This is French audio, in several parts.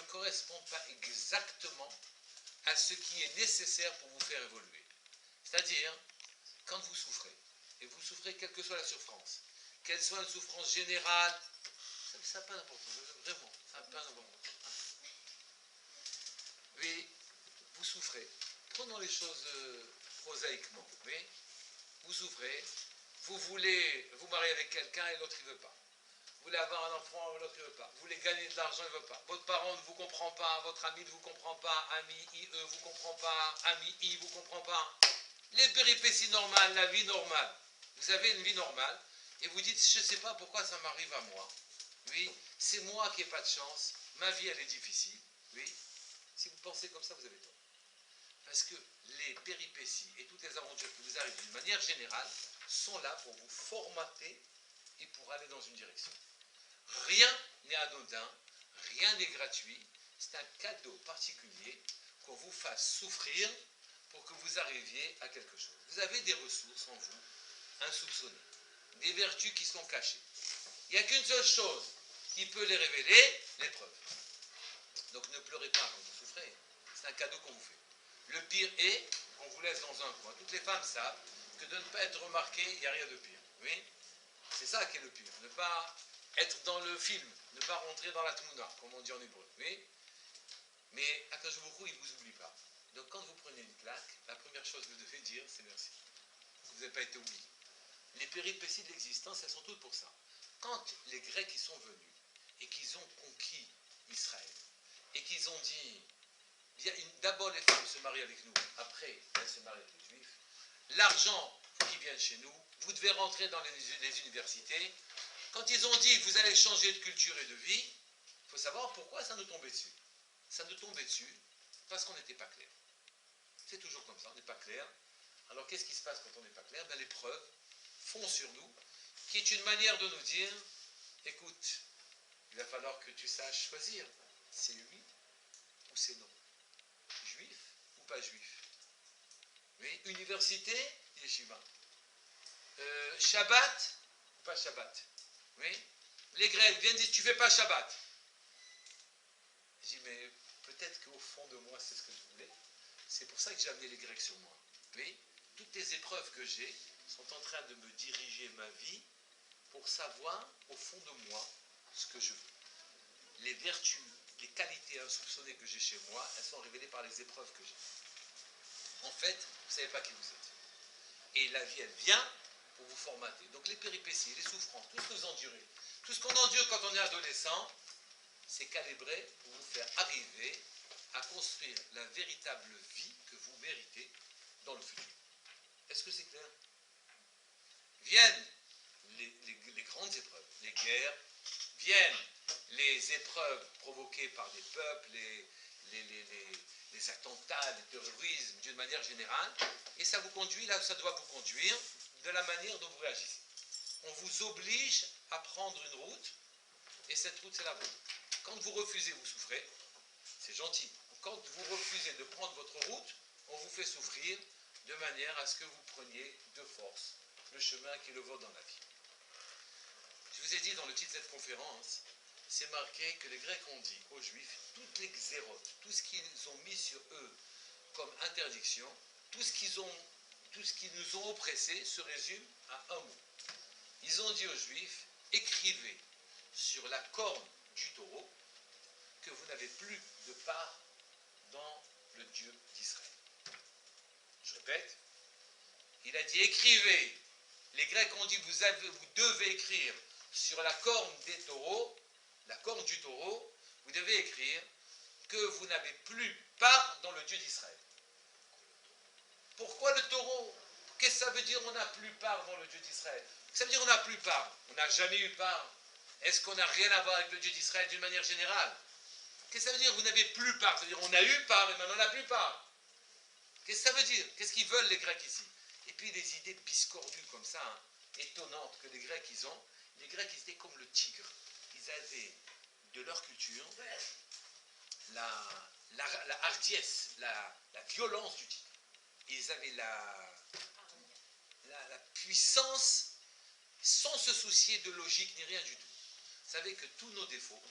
correspond pas exactement à ce qui est nécessaire pour vous faire évoluer. C'est-à-dire, quand vous souffrez, et vous souffrez quelle que soit la souffrance, qu'elle soit une souffrance générale, ça n'a pas d'importance, vraiment, ça n'a pas d'importance. Oui, vous souffrez. Prenons les choses prosaïquement. Oui, vous souffrez, vous voulez vous marier avec quelqu'un et l'autre il ne veut pas. Vous voulez avoir un enfant et l'autre il ne veut pas. Vous voulez gagner de l'argent, il ne veut pas. Votre parent ne vous comprend pas, votre ami ne vous comprend pas, ami IE vous comprend pas, ami I vous comprend pas. Les péripéties normales, la vie normale. Vous avez une vie normale et vous dites, je ne sais pas pourquoi ça m'arrive à moi. Oui, c'est moi qui n'ai pas de chance, ma vie elle est difficile. Oui, si vous pensez comme ça, vous avez tort. Parce que les péripéties et toutes les aventures qui vous arrivent d'une manière générale sont là pour vous formater et pour aller dans une direction. Rien n'est anodin, rien n'est gratuit, c'est un cadeau particulier qu'on vous fasse souffrir pour que vous arriviez à quelque chose. Vous avez des ressources en vous, insoupçonnées, des vertus qui sont cachées. Il n'y a qu'une seule chose qui peut les révéler, l'épreuve. Donc ne pleurez pas quand vous souffrez, c'est un cadeau qu'on vous fait. Le pire est qu'on vous laisse dans un coin. Toutes les femmes savent que de ne pas être remarqué, il n'y a rien de pire. Oui, c'est ça qui est le pire. Ne pas être dans le film, ne pas rentrer dans la tmouna, comme on dit en hébreu. Oui, mais Akadosh Baruch Hu, il ne vous oublie pas. Donc quand vous prenez une claque, la première chose que vous devez dire, c'est merci. Vous n'avez pas été oublié. Les péripéties de l'existence, elles sont toutes pour ça. Quand les Grecs y sont venus et qu'ils ont conquis Israël, et qu'ils ont dit, d'abord les femmes se marient avec nous, après elles se marient avec les juifs, l'argent qui vient chez nous, vous devez rentrer dans les universités. Quand ils ont dit, vous allez changer de culture et de vie, il faut savoir pourquoi ça nous tombait dessus. Ça nous tombait dessus parce qu'on n'était pas clair. C'est toujours comme ça, on n'est pas clair. Alors qu'est-ce qui se passe quand on n'est pas clair? Ben, l'épreuve fond sur nous, qui est une manière de nous dire, écoute, il va falloir que tu saches choisir, c'est oui ou c'est non. Juif ou pas juif. Mais université, yeshiva. Shabbat ou pas Shabbat. Oui. Les Grecs viennent dire, tu ne fais pas Shabbat. Je dis, mais peut-être qu'au fond de moi, c'est ce que je voulais. C'est pour ça que j'ai amené les Grecs sur moi. Oui. Toutes les épreuves que j'ai sont en train de me diriger ma vie pour savoir, au fond de moi, ce que je veux. Les vertus, les qualités insoupçonnées que j'ai chez moi, elles sont révélées par les épreuves que j'ai. En fait, vous ne savez pas qui vous êtes. Et la vie, elle vient pour vous formater. Donc les péripéties, les souffrances, tout ce que vous endurez, tout ce qu'on endure quand on est adolescent, c'est calibré pour vous faire arriver à construire la véritable vie que vous méritez dans le futur. Est-ce que c'est clair? Viennent les grandes épreuves, les guerres, viennent les épreuves provoquées par des peuples, les attentats, les terrorismes, d'une manière générale, et ça vous conduit là où ça doit vous conduire, de la manière dont vous réagissez. On vous oblige à prendre une route, et cette route, c'est la vôtre. Quand vous refusez, vous souffrez, c'est gentil. Quand vous refusez de prendre votre route, on vous fait souffrir de manière à ce que vous preniez de force le chemin qui est le vôtre dans la vie. Je vous ai dit dans le titre de cette conférence, c'est marqué que les Grecs ont dit aux Juifs, toutes les xérotes, tout ce qu'ils ont mis sur eux comme interdiction, tout ce qu'ils nous ont oppressés se résume à un mot. Ils ont dit aux Juifs, écrivez sur la corne du taureau que vous n'avez plus de part dans le Dieu d'Israël. Je répète, il a dit écrivez, les Grecs ont dit vous devez écrire sur la corne des taureaux, la corne du taureau, vous devez écrire que vous n'avez plus part dans le Dieu d'Israël. Pourquoi le taureau? Qu'est-ce que ça veut dire on n'a plus part dans le Dieu d'Israël? Ça veut dire on n'a plus part, on n'a jamais eu part. Est-ce qu'on n'a rien à voir avec le Dieu d'Israël d'une manière générale? Qu'est-ce que ça veut dire vous n'avez plus part? Ça veut dire on a eu part et maintenant on n'a plus part. Qu'est-ce que ça veut dire? Qu'est-ce qu'ils veulent les Grecs ici? Et puis des idées biscornues comme ça, hein, étonnantes que les Grecs ils ont. Les Grecs ils étaient comme le tigre. Ils avaient de leur culture la hardiesse, la violence du tigre. Ils avaient la puissance sans se soucier de logique ni rien du tout. Vous savez que tous nos défauts,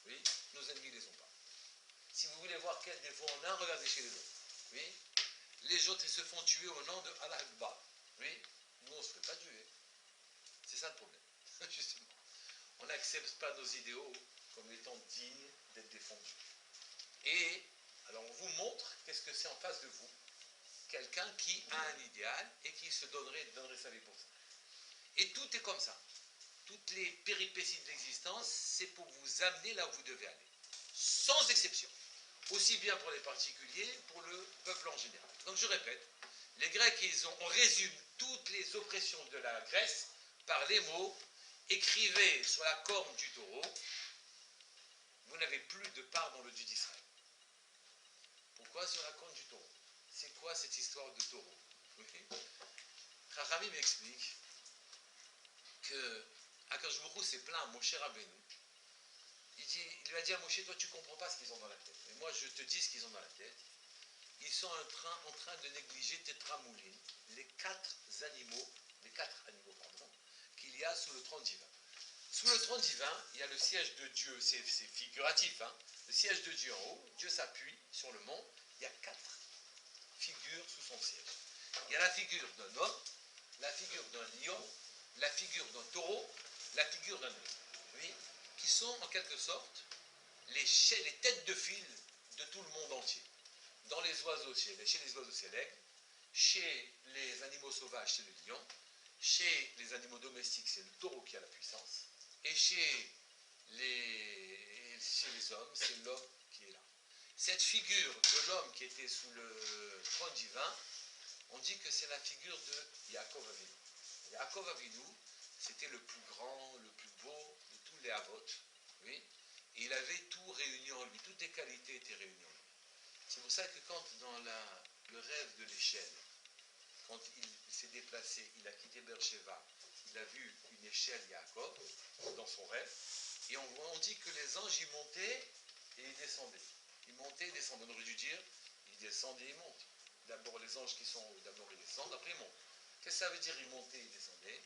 oui, nos ennemis ne les ont pas. voir quel défaut on a, regardez chez les autres. Oui. Les autres, ils se font tuer au nom de Allah Akbar. Oui. Nous, on ne se fait pas tuer. C'est ça le problème, justement. On n'accepte pas nos idéaux comme étant dignes d'être défendus. Et alors on vous montre qu'est-ce que c'est en face de vous. Quelqu'un qui a un idéal et qui se donnerait sa vie pour ça. Et tout est comme ça. Toutes les péripéties de l'existence, c'est pour vous amener là où vous devez aller. Sans exception. Aussi bien pour les particuliers, pour le peuple en général. Donc je répète, les Grecs, on résume toutes les oppressions de la Grèce par les mots « écrivez sur la corne du taureau, vous n'avez plus de part dans le Dieu d'Israël ». Pourquoi sur la corne du taureau? C'est quoi cette histoire de taureau? Chachami m'explique que Akadosh Baruch Hu s'est plaint à Moshe Rabbeinu. Il lui a dit à Moshe, toi tu ne comprends pas ce qu'ils ont dans la tête. Mais moi je te dis ce qu'ils ont dans la tête. Ils sont en train de négliger Tétramoulin, les quatre animaux qu'il y a sous le trône divin. Sous le trône divin, il y a le siège de Dieu, c'est figuratif, hein, le siège de Dieu en haut, Dieu s'appuie sur le monde, il y a quatre figures sous son siège. Il y a la figure d'un homme, la figure d'un lion, la figure d'un taureau, la figure d'un aigle, oui, qui sont en quelque sorte les têtes de file de tout le monde entier. Dans les oiseaux, chez les oiseaux, c'est l'aigle, chez les animaux sauvages, c'est le lion, chez les animaux domestiques, c'est le taureau qui a la puissance, et chez les hommes, c'est l'homme qui est là. Cette figure de l'homme qui était sous le trône divin, on dit que c'est la figure de Yaakov Avinu. Yaakov Avinu, c'était le plus grand, le plus beau de tous les Avot, oui, et il avait tout réuni en lui, toutes les qualités étaient réunies en lui. C'est pour ça que quand dans le rêve de l'échelle, quand il s'est déplacé, il a quitté Beersheba, il a vu une échelle Yaakov dans son rêve, et on dit que les anges y montaient et ils descendaient. Ils montaient et descendaient. On aurait dû dire, ils descendent et ils montent. D'abord les anges qui sont en haut, d'abord ils descendent, après ils montent. Qu'est-ce que ça veut dire ils montaient et ils descendaient?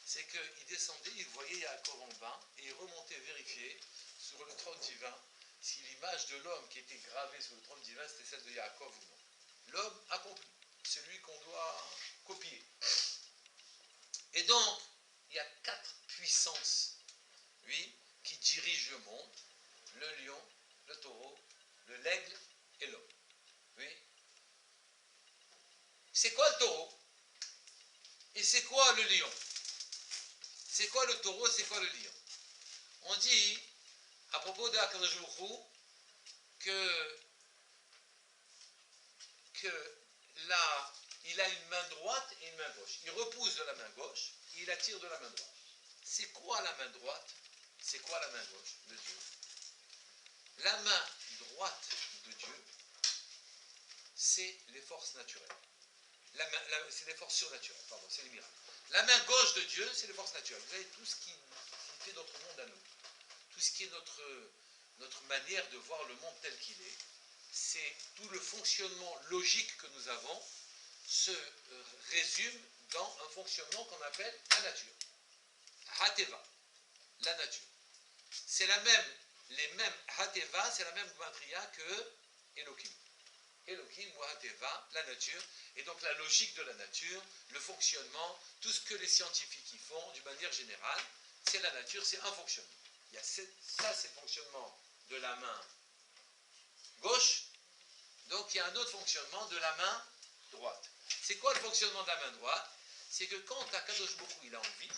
C'est qu'ils descendaient, ils voyaient Yaakov en bas, et ils remontaient vérifier sur le trône divin si l'image de l'homme qui était gravée sur le trône divin, c'était celle de Yaakov ou non. L'homme accompli, celui qu'on doit copier. Et donc, il y a quatre puissances, oui, qui dirigent le monde, le lion, le taureau, l'aigle et l'homme. Oui. C'est quoi le taureau? Et c'est quoi le lion? C'est quoi le taureau? C'est quoi le lion? On dit, à propos de Akadosh Baruch Hu, que là, il a une main droite et une main gauche. Il repousse de la main gauche et il attire de la main droite. C'est quoi la main droite? C'est quoi la main gauche de Dieu? La main droite de Dieu, c'est les forces naturelles. C'est les forces surnaturelles, pardon, c'est les miracles. La main gauche de Dieu, c'est les forces naturelles. Vous avez tout ce qui fait notre monde à nous. Tout ce qui est notre manière de voir le monde tel qu'il est. C'est tout le fonctionnement logique que nous avons se résume dans un fonctionnement qu'on appelle la nature. Hateva, la nature. C'est les mêmes Hateva, c'est la même gematria que Elohim. Elohim ou Hateva, la nature, et donc la logique de la nature, le fonctionnement, tout ce que les scientifiques y font, d'une manière générale, c'est la nature, c'est un fonctionnement. Il y a ça, c'est le fonctionnement de la main gauche, donc il y a un autre fonctionnement de la main droite. C'est quoi le fonctionnement de la main droite? C'est que quand Akadosh Baruch Hu il a envie,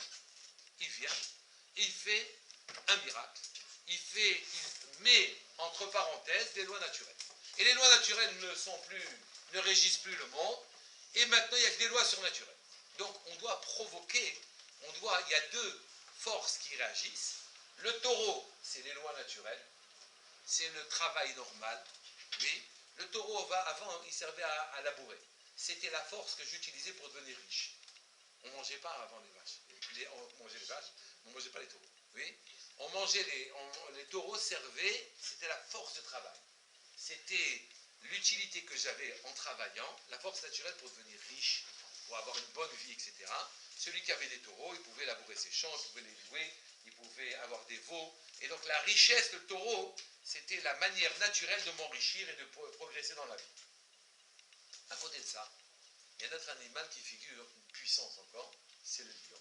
il vient, il fait un miracle, il met entre parenthèses des lois naturelles. Et les lois naturelles ne régissent plus le monde, et maintenant il n'y a que des lois surnaturelles. Donc on doit provoquer, il y a deux forces qui réagissent. Le taureau, c'est les lois naturelles, c'est le travail normal, oui. Le taureau, avant, il servait à labourer. C'était la force que j'utilisais pour devenir riche. On ne mangeait pas avant les vaches. On mangeait les vaches, mais on ne mangeait pas les taureaux. Oui. On mangeait les taureaux servaient, c'était la force de travail. C'était l'utilité que j'avais en travaillant, la force naturelle pour devenir riche, pour avoir une bonne vie, etc. Celui qui avait des taureaux, il pouvait labourer ses champs, il pouvait les louer, il pouvait avoir des veaux. Et donc la richesse, le taureau, c'était la manière naturelle de m'enrichir et de progresser dans la vie. À côté de ça, il y a un autre animal qui figure une puissance encore, c'est le lion.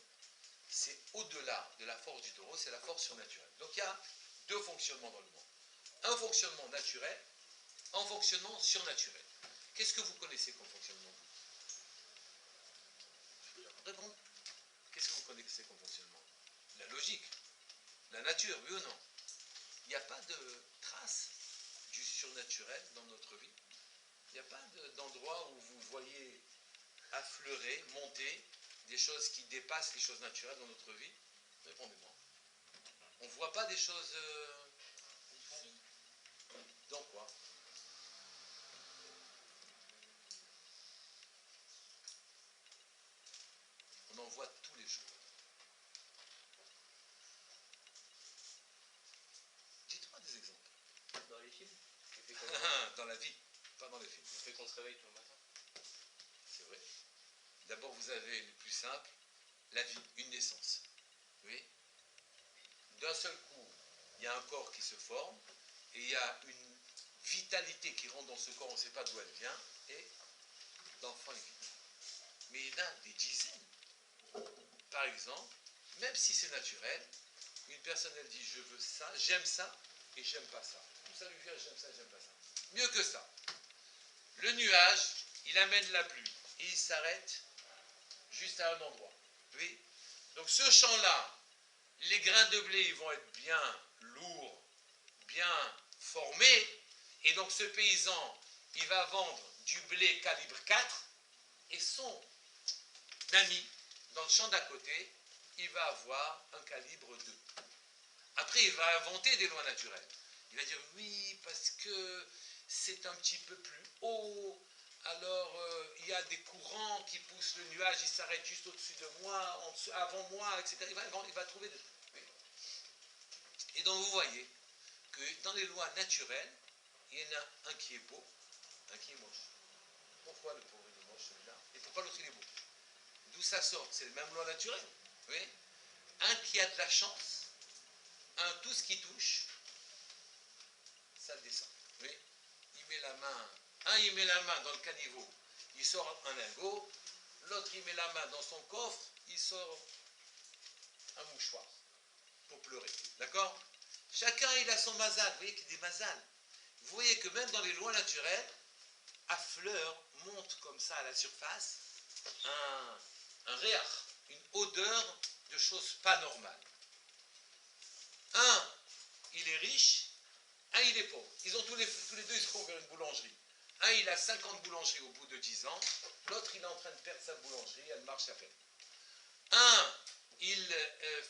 C'est au-delà de la force du taureau, c'est la force surnaturelle. Donc il y a deux fonctionnements dans le monde. Un fonctionnement naturel, un fonctionnement surnaturel. Qu'est-ce que vous connaissez comme fonctionnement? Répondez. Qu'est-ce que vous connaissez comme fonctionnement? La logique, la nature, oui ou non? Il n'y a pas de trace du surnaturel dans notre vie. Il n'y a pas d'endroit où vous voyez affleurer, monter des choses qui dépassent les choses naturelles dans notre vie. Répondez-moi. On ne voit pas des choses... dans quoi? On en voit tous les jours. Dites-moi des exemples. Dans les films. Dans la vie, pas dans les films. Ça fait qu'on se réveille tout le matin. C'est vrai. D'abord, vous avez le plus simple, la vie, une naissance. Oui. D'un seul coup, il y a un corps qui se forme, et il y a une vitalité qui rentre dans ce corps, on ne sait pas d'où elle vient, et l'enfant est vite. Mais il y en a des dizaines. Par exemple, même si c'est naturel, une personne, elle dit, je veux ça, et j'aime pas ça. Tout ça lui vient, j'aime ça, j'aime pas ça. Mieux que ça. Le nuage, il amène la pluie, et il s'arrête juste à un endroit. Oui. Donc ce champ-là, les grains de blé, ils vont être bien lourds, bien formés, et donc ce paysan, il va vendre du blé calibre 4, et son ami, dans le champ d'à côté, il va avoir un calibre 2. Après, il va inventer des lois naturelles. Il va dire, oui, parce que c'est un petit peu plus haut, alors il y a des courants qui poussent le nuage, il s'arrête juste au-dessus de moi, avant moi, etc. Il va trouver des trucs. Oui. Et donc vous voyez que dans les lois naturelles, il y en a un qui est beau, un qui est moche. Pourquoi le pauvre il est moche celui-là? Et pourquoi l'autre il est beau? D'où ça sort? C'est les mêmes lois naturelles. Oui. Un qui a de la chance, un tout ce qui touche, ça descend. Oui. Il met la main, un il met la main dans le caniveau, il sort un lingot, l'autre il met la main dans son coffre, il sort un mouchoir pour pleurer. D'accord? Chacun il a son mazal, vous voyez qu'il y a des mazals. Vous voyez que même dans les lois naturelles, à fleur monte comme ça à la surface un réach, une odeur de choses pas normales. Un, il est riche, un, il est pauvre. Ils ont tous les deux, ils ont ouvert une boulangerie. Un, il a 50 boulangeries au bout de 10 ans. L'autre, il est en train de perdre sa boulangerie, elle marche à peine. Un, il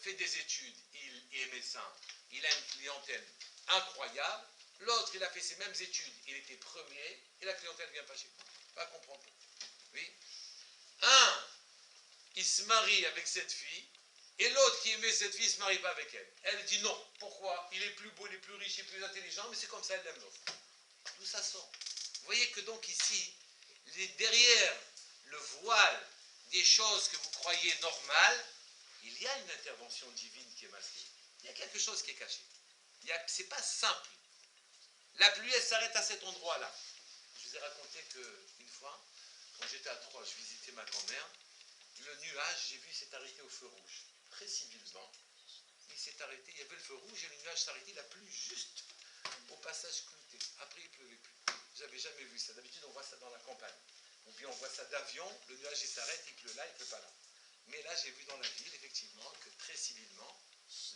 fait des études, il est médecin, il a une clientèle incroyable. L'autre, il a fait ses mêmes études, il était premier, et la clientèle ne vient pas chez lui. Pas comprendre pourquoi. Oui. Un, il se marie avec cette fille, et l'autre qui aimait cette fille ne se marie pas avec elle. Elle dit non. Pourquoi? Il est plus beau, il est plus riche, il est plus intelligent, mais c'est comme ça, elle l'aime l'autre. D'où ça sort? Vous voyez que donc ici, derrière le voile des choses que vous croyez normales, il y a une intervention divine qui est masquée. Il y a quelque chose qui est caché. Ce n'est pas simple. La pluie, elle s'arrête à cet endroit-là. Je vous ai raconté qu'une fois, quand j'étais à Troyes, je visitais ma grand-mère, le nuage, j'ai vu, s'est arrêté au feu rouge. Très civilement, il s'est arrêté, il y avait le feu rouge et le nuage s'arrêtait, il a plu juste au passage clouté. Après, il ne pleuvait plus. J'avais jamais vu ça. D'habitude, on voit ça dans la campagne. Ou bien on voit ça d'avion, le nuage il s'arrête, il pleut là, il ne pleut pas là. Mais là, j'ai vu dans la ville, effectivement, que très civilement,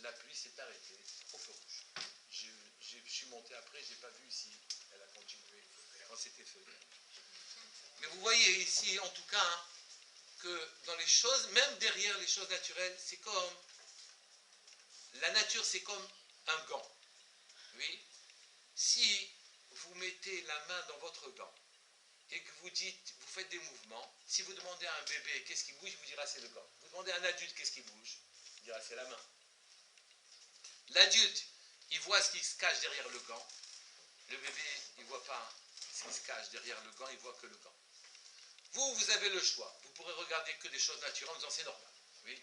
la pluie s'est arrêtée au feu rouge. Je suis monté après, je n'ai pas vu si elle a continué quand c'était feu. Mais vous voyez ici, en tout cas, hein, que dans les choses, même derrière les choses naturelles, c'est comme, la nature c'est comme un gant. Oui. Si vous mettez la main dans votre gant et que vous dites, vous faites des mouvements, si vous demandez à un bébé qu'est-ce qui bouge, il vous dira c'est le gant. Vous demandez à un adulte qu'est-ce qui bouge, il dira c'est la main. L'adulte, il voit ce qui se cache derrière le gant. Le bébé, il ne voit pas ce qui se cache derrière le gant, il voit que le gant. Vous avez le choix. Vous pourrez regarder que des choses naturelles en disant c'est normal. Oui.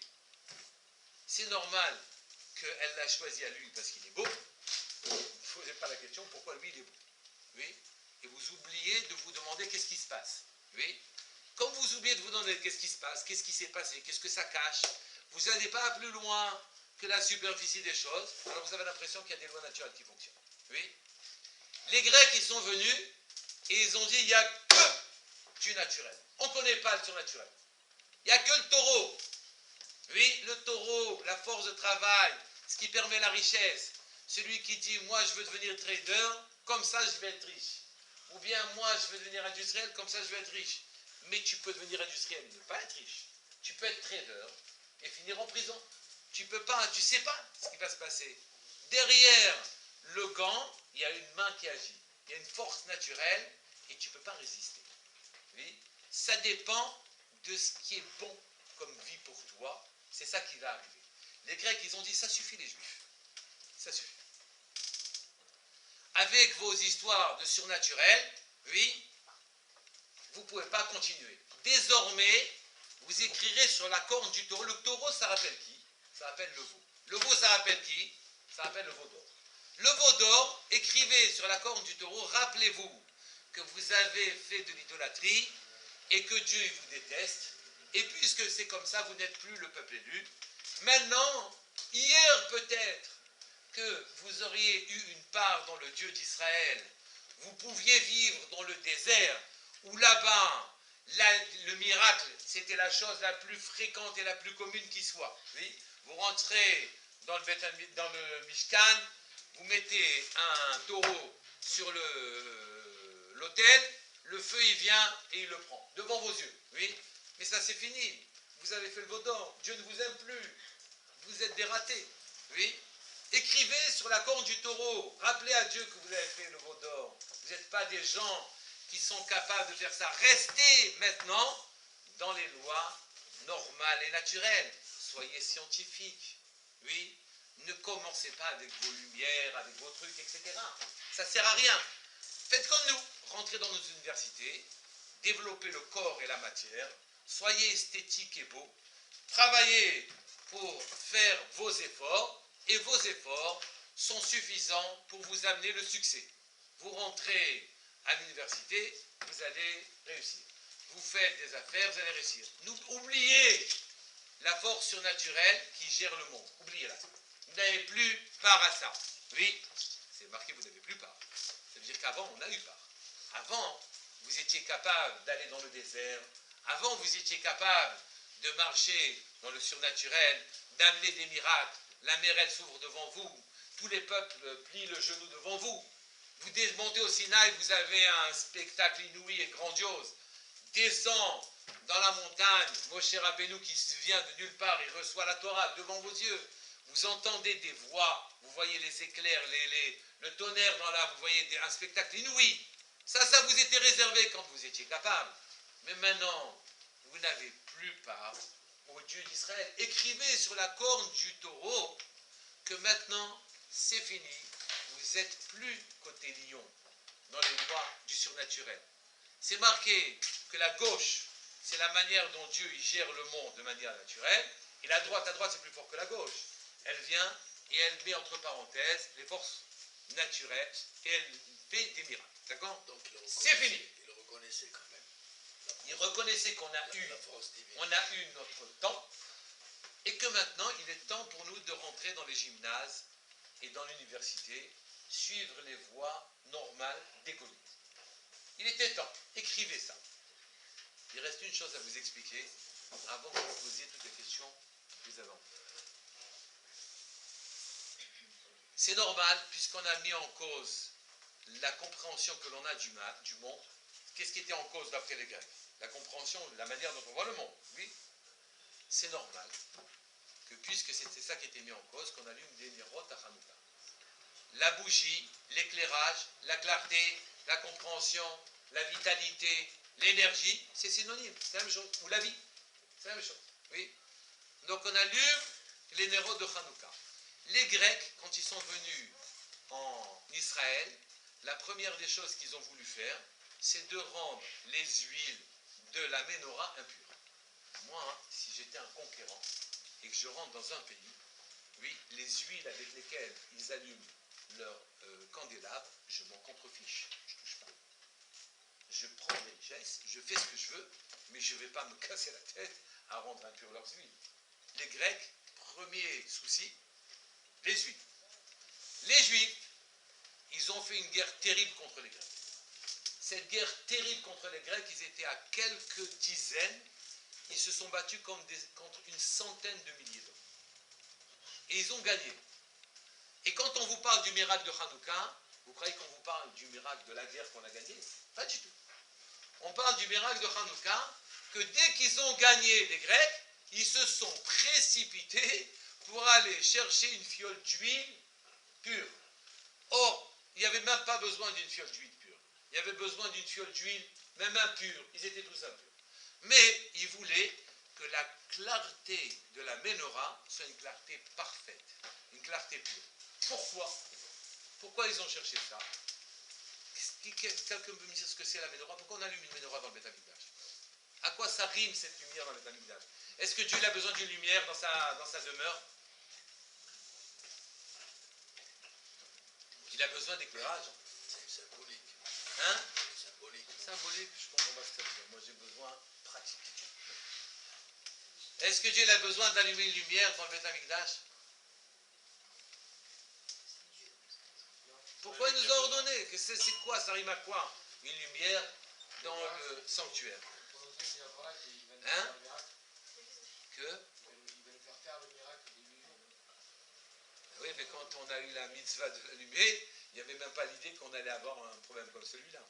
C'est normal qu'elle l'a choisi à lui parce qu'il est beau. posez pas la question pourquoi lui il est beau. Oui. Et vous oubliez de vous demander qu'est-ce qui se passe. Oui. Comme vous oubliez de vous demander qu'est-ce qui se passe, qu'est-ce qui s'est passé, qu'est-ce que ça cache, vous n'allez pas plus loin que la superficie des choses, alors vous avez l'impression qu'il y a des lois naturelles qui fonctionnent. Oui. Les Grecs, ils sont venus et ils ont dit il n'y a que du naturel. On ne connaît pas le surnaturel. Il n'y a que le taureau. Oui, le taureau, la force de travail, ce qui permet la richesse. Celui qui dit moi je veux devenir trader, comme ça je vais être riche. Ou bien moi je veux devenir industriel, comme ça je vais être riche. Mais tu peux devenir industriel et ne pas être riche. Tu peux être trader et finir en prison. Tu peux pas, tu sais pas ce qui va se passer. Derrière le gant, il y a une main qui agit. Il y a une force naturelle et tu ne peux pas résister. Oui. Ça dépend de ce qui est bon comme vie pour toi. C'est ça qui va arriver. Les Grecs, ils ont dit ça suffit les Juifs. Ça suffit. Avec vos histoires de surnaturel, oui, vous ne pouvez pas continuer. Désormais, vous écrirez sur la corne du taureau. Le taureau, ça rappelle qui? Ça rappelle le veau. Le veau, ça rappelle qui? Ça rappelle le veau d'or. Le veau d'or, écrivez sur la corne du taureau, rappelez-vous que vous avez fait de l'idolâtrie et que Dieu vous déteste. Et puisque c'est comme ça, vous n'êtes plus le peuple élu. Maintenant, hier peut-être que vous auriez eu une part dans le Dieu d'Israël, vous pouviez vivre dans le désert, où là-bas, le miracle, c'était la chose la plus fréquente et la plus commune qui soit. Oui, vous rentrez dans le Mishkan, vous mettez un taureau sur l'autel, le feu il vient et il le prend, devant vos yeux. Oui, mais ça c'est fini, vous avez fait le veau d'or, Dieu ne vous aime plus, vous êtes des ratés. Oui. Écrivez sur la corne du taureau, rappelez à Dieu que vous avez fait le veau d'or. Vous n'êtes pas des gens qui sont capables de faire ça. Restez maintenant dans les lois normales et naturelles. Soyez scientifiques. Oui. Ne commencez pas avec vos lumières, avec vos trucs, etc. Ça ne sert à rien. Faites comme nous. Rentrez dans nos universités, développez le corps et la matière, soyez esthétiques et beaux, travaillez pour faire vos efforts, et vos efforts sont suffisants pour vous amener le succès. Vous rentrez à l'université, vous allez réussir. Vous faites des affaires, vous allez réussir. Oubliez la force surnaturelle qui gère le monde. Oubliez-la. Vous n'avez plus part à ça. Oui, c'est marqué, vous n'avez plus part. Ça veut dire qu'avant, on a eu part. Avant, vous étiez capable d'aller dans le désert. Avant, vous étiez capable de marcher dans le surnaturel, d'amener des miracles. La mer, elle s'ouvre devant vous. Tous les peuples plient le genou devant vous. Vous démontez au Sinaï, vous avez un spectacle inouï et grandiose. Descend dans la montagne, Moshe Rabbeinu qui vient de nulle part, il reçoit la Torah devant vos yeux. Vous entendez des voix, vous voyez les éclairs, le tonnerre dans l'air, vous voyez un spectacle inouï. Ça vous était réservé quand vous étiez capable. Mais maintenant, vous n'avez plus part au Dieu d'Israël. Écrivez sur la corne du taureau que maintenant, c'est fini. Vous n'êtes plus côté lion dans les lois du surnaturel. C'est marqué que la gauche, c'est la manière dont Dieu il gère le monde de manière naturelle, et la droite, c'est plus fort que la gauche. Elle vient et elle met entre parenthèses les forces naturelles et elle fait des miracles. D'accord? Donc c'est fini. Il reconnaissait quand même. Il reconnaissait qu'on a eu notre temps et que maintenant il est temps pour nous de rentrer dans les gymnases et dans l'université, suivre les voies normales des Gaulites. Il était temps, écrivez ça. Il reste une chose à vous expliquer avant que vous posiez toutes les questions que vous avez en tête. C'est normal, puisqu'on a mis en cause la compréhension que l'on a du monde. Qu'est-ce qui était en cause d'après les Grecs? La compréhension, la manière dont on voit le monde. Oui, c'est normal que, puisque c'était ça qui était mis en cause, qu'on allume des Nerot à Hanouka. La bougie, l'éclairage, la clarté, la compréhension, la vitalité, l'énergie, c'est synonyme, c'est la même chose. Ou la vie, c'est la même chose. Oui. Donc on allume les Nerot de Hanouka. Les Grecs, quand ils sont venus en Israël, la première des choses qu'ils ont voulu faire, c'est de rendre les huiles de la menorah impures. Moi, si j'étais un conquérant et que je rentre dans un pays, oui, les huiles avec lesquelles ils allument leur candélabre, je m'en contrefiche, je ne touche pas. Je prends des gestes, je fais ce que je veux, mais je ne vais pas me casser la tête à rendre impures leurs huiles. Les Grecs, premier souci, les Juifs. Les Juifs, ils ont fait une guerre terrible contre les Grecs. Cette guerre terrible contre les Grecs, ils étaient à quelques dizaines, ils se sont battus contre une centaine de milliers d'hommes. Et ils ont gagné. Et quand on vous parle du miracle de Hanouka, vous croyez qu'on vous parle du miracle de la guerre qu'on a gagnée? Pas du tout. On parle du miracle de Hanouka, que dès qu'ils ont gagné les Grecs, ils se sont précipités pour aller chercher une fiole d'huile pure. Or, il n'y avait même pas besoin d'une fiole d'huile pure. Il y avait besoin d'une fiole d'huile, même impure. Ils étaient tous impurs. Mais ils voulaient que la clarté de la menorah soit une clarté parfaite, une clarté pure. Pourquoi? Pourquoi ils ont cherché ça? Quelqu'un peut me dire ce que c'est la menorah? Pourquoi on allume une menorah dans le Beth Amikdash? À quoi ça rime cette lumière dans le Beth Amikdash? Est-ce que Dieu a besoin d'une lumière dans sa demeure? Il a besoin d'éclairage. C'est symbolique. Hein? Symbolique. Symbolique, je comprends pas ce que ça veut dire. Moi j'ai besoin pratique. Est-ce que Dieu a besoin d'allumer une lumière dans le Beth Amikdash? Pourquoi il nous a ordonné? C'est quoi? Ça rime à quoi? Une lumière dans le sanctuaire. Hein? Que? Il va nous faire faire le miracle des 8 jours. Oui, mais quand on a eu la mitzvah de l'allumer, il n'y avait même pas l'idée qu'on allait avoir un problème comme celui-là.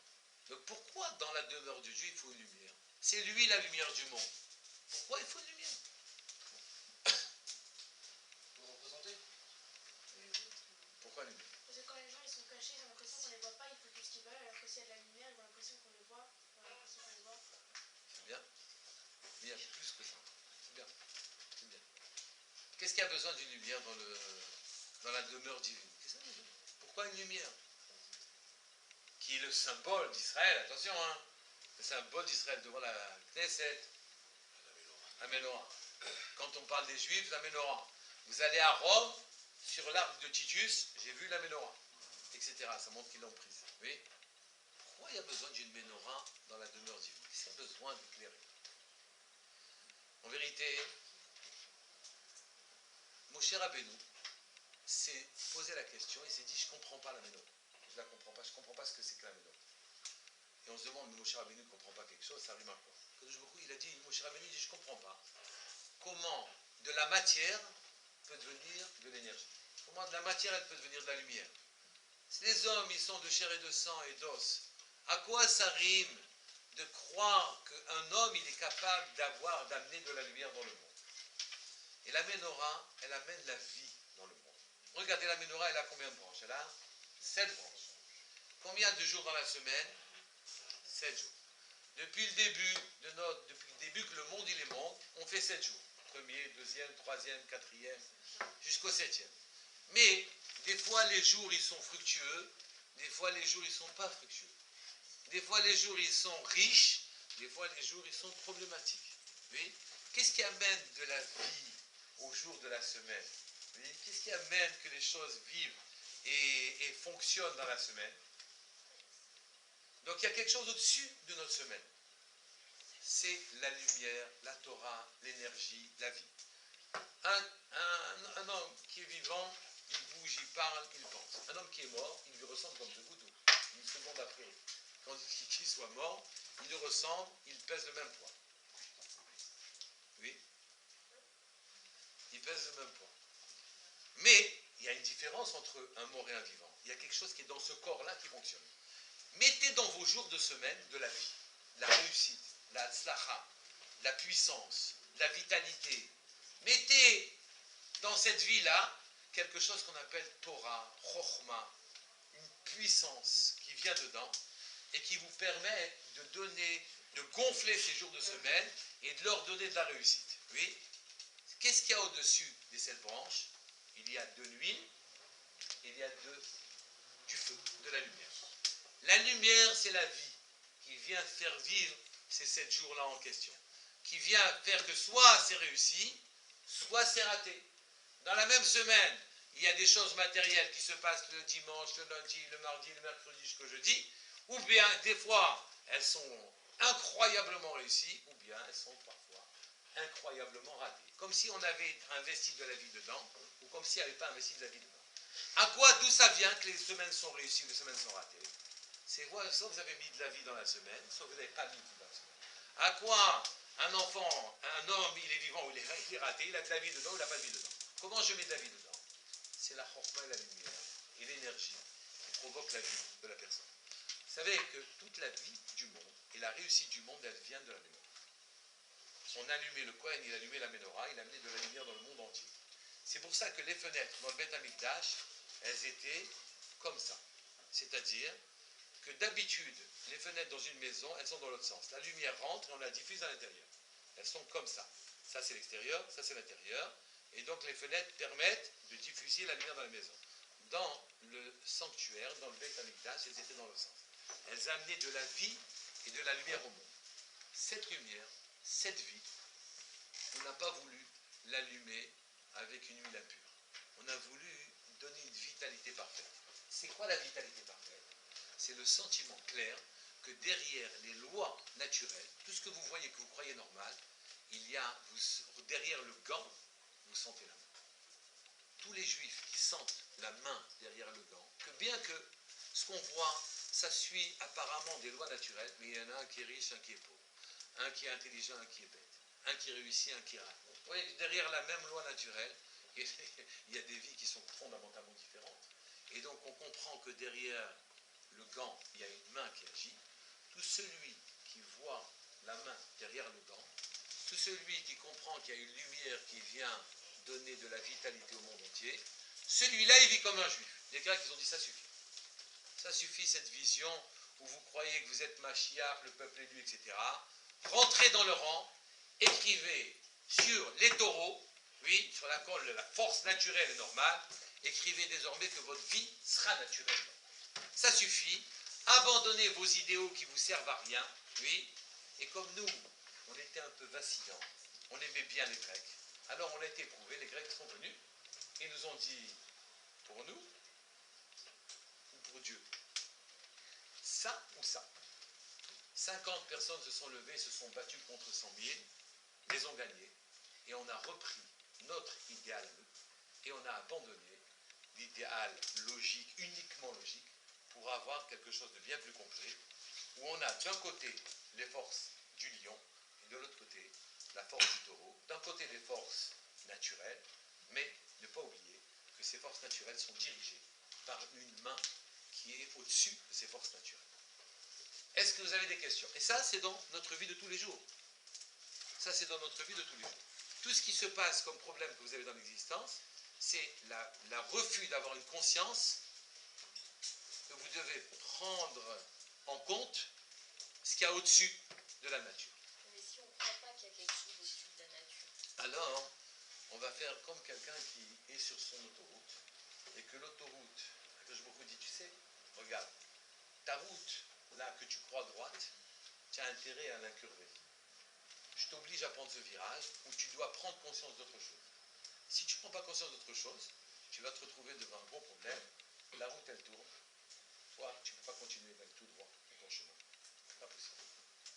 Donc pourquoi dans la demeure de Dieu il faut une lumière? C'est lui la lumière du monde. Pourquoi il faut une lumière? Pour représenter. Pourquoi une lumière? Parce que quand les gens ils sont cachés, ils ont l'impression qu'on les voit pas, ils font tout ce qu'ils veulent, alors que s'il y a de la lumière, ils ont l'impression qu'on les voit, ils ont l'impression qu'on les voit. C'est bien. Il y a plus que ça. C'est bien. C'est bien. Qu'est-ce qu'il y a besoin d'une lumière dans la demeure divine? Pourquoi une lumière? Qui est le symbole d'Israël, attention, hein, le symbole d'Israël devant la Knesset, la Menorah. Quand on parle des Juifs, la Menorah. Vous allez à Rome, sur l'arc de Titus, j'ai vu la Menorah, etc. Ça montre qu'ils l'ont prise. Oui. Pourquoi il y a besoin d'une Menorah dans la demeure divine? Qu'est-ce qu'il y a besoin d'éclairer? En vérité, Moshe Rabbeinu s'est posé la question, il s'est dit, je ne comprends pas la Menorah. Je ne la comprends pas, je ne comprends pas ce que c'est que la Menorah. Et on se demande, mais Moshe Rabbeinu ne comprend pas quelque chose, ça rime à quoi? Il a dit, Moshe Rabbeinu dit, je ne comprends pas. Comment de la matière peut devenir de l'énergie? Comment de la matière elle peut devenir de la lumière? Si les hommes, ils sont de chair et de sang et d'os, à quoi ça rime de croire qu'un homme, il est capable d'amener de la lumière dans le monde? Et la Menorah, elle amène la vie dans le monde. Regardez, la Menorah, elle a combien de branches? Elle a 7 branches. Combien de jours dans la semaine? 7 jours. Depuis le début que le monde il est monde, on fait 7 jours. Premier, deuxième, troisième, quatrième, jusqu'au 7e. Mais des fois les jours ils sont fructueux, des fois les jours ils sont pas fructueux. Des fois les jours ils sont riches, des fois les jours ils sont problématiques. Oui? Qu'est-ce qui amène de la vie au jour de la semaine? Oui? Qu'est-ce qui amène que les choses vivent et fonctionnent dans la semaine? Donc il y a quelque chose au-dessus de notre semaine. C'est la lumière, la Torah, l'énergie, la vie. Un homme qui est vivant, il bouge, il parle, il pense. Un homme qui est mort, il lui ressemble comme de gouttes. Une seconde après, quand il soit mort, il le ressemble, il pèse le même poids. Oui? Il pèse le même poids. Mais il y a une différence entre un mort et un vivant. Il y a quelque chose qui est dans ce corps-là qui fonctionne. Mettez dans vos jours de semaine de la vie, la réussite, la tzlacha, la puissance, la vitalité. Mettez dans cette vie-là quelque chose qu'on appelle Torah, Chochma, une puissance qui vient dedans et qui vous permet de gonfler ces jours de semaine et de leur donner de la réussite. Oui? Qu'est-ce qu'il y a au-dessus des 7 branches? Il y a de l'huile, il y a du feu, de la lumière. La lumière, c'est la vie qui vient faire vivre ces 7 jours-là en question. Qui vient faire que soit c'est réussi, soit c'est raté. Dans la même semaine, il y a des choses matérielles qui se passent le dimanche, le lundi, le mardi, le mercredi jusqu'au jeudi, ou bien des fois elles sont incroyablement réussies, ou bien elles sont parfois incroyablement ratées. Comme si on avait investi de la vie dedans, ou comme s'il n'y avait pas investi de la vie dedans. À quoi, d'où ça vient que les semaines sont réussies ou les semaines sont ratées? C'est soit vous avez mis de la vie dans la semaine, soit vous n'avez pas mis de vie dans la semaine. À quoi un enfant, un homme, il est vivant ou il est raté, il a de la vie dedans ou il n'a pas de vie dedans? Comment je mets de la vie dedans? C'est la chorma et la lumière et l'énergie qui provoquent la vie de la personne. Vous savez que toute la vie du monde et la réussite du monde, elle vient de la lumière. On a allumé le Kohen, il a allumé la menorah, il a amené de la lumière dans le monde entier. C'est pour ça que les fenêtres dans le Beth Amikdash, elles étaient comme ça. C'est-à-dire que d'habitude, les fenêtres dans une maison, elles sont dans l'autre sens. La lumière rentre et on la diffuse à l'intérieur. Elles sont comme ça. Ça c'est l'extérieur, ça c'est l'intérieur. Et donc les fenêtres permettent de diffuser la lumière dans la maison. Dans le sanctuaire, dans le Beth Amikdash, elles étaient dans l'autre sens. Elles amenaient de la vie et de la lumière au monde. Cette lumière, cette vie, on n'a pas voulu l'allumer avec une huile impure. On a voulu donner une vitalité parfaite. C'est quoi la vitalité parfaite? C'est le sentiment clair que derrière les lois naturelles, tout ce que vous voyez, que vous croyez normal, il y a, derrière le gant, vous sentez la main. Tous les juifs qui sentent la main derrière le gant, que bien que ce qu'on voit, ça suit apparemment des lois naturelles, mais il y en a un qui est riche, un qui est pauvre, un qui est intelligent, un qui est bête, un qui réussit, un qui rate. Vous voyez, derrière la même loi naturelle, il y a des vies qui sont fondamentalement différentes. Et donc on comprend que derrière le gant, il y a une main qui agit. Tout celui qui voit la main derrière le gant, tout celui qui comprend qu'il y a une lumière qui vient donner de la vitalité au monde entier, celui-là il vit comme un juif. Les Grecs ils ont dit ça suffit. Ça suffit cette vision où vous croyez que vous êtes Mashiach, le peuple élu, etc. Rentrez dans le rang, écrivez sur les taureaux, oui, sur la colle, la force naturelle et normale, écrivez désormais que votre vie sera naturelle. Ça suffit, abandonnez vos idéaux qui vous servent à rien, oui, et comme nous, on était un peu vacillants, on aimait bien les Grecs, alors on a été éprouvés, les Grecs sont venus, et nous ont dit, pour nous, ou pour Dieu, ça ou ça. 50 personnes se sont levées, se sont battues contre 100 000, les ont gagnés, et on a repris notre idéal, et on a abandonné l'idéal logique, uniquement logique, pour avoir quelque chose de bien plus complet, où on a d'un côté les forces du lion, et de l'autre côté la force du taureau, d'un côté les forces naturelles, mais ne pas oublier que ces forces naturelles sont dirigées par une main qui est au-dessus de ces forces naturelles. Est-ce que vous avez des questions? Et ça, c'est dans notre vie de tous les jours. Ça, c'est dans notre vie de tous les jours. Tout ce qui se passe comme problème que vous avez dans l'existence, c'est la refus d'avoir une conscience que vous devez prendre en compte ce qu'il y a au-dessus de la nature. Mais si on ne croit pas qu'il y a quelque chose au-dessus de la nature, Alors, on va faire comme quelqu'un qui est sur son autoroute, et que l'autoroute, que je vous dis, tu sais, regarde, ta route, là, que tu crois droite, tu as intérêt à l'incurver. Je t'oblige à prendre ce virage où tu dois prendre conscience d'autre chose. Si tu ne prends pas conscience d'autre chose, tu vas te retrouver devant un gros problème, la route elle tourne, toi tu ne peux pas continuer même tout droit dans ton chemin. C'est pas possible.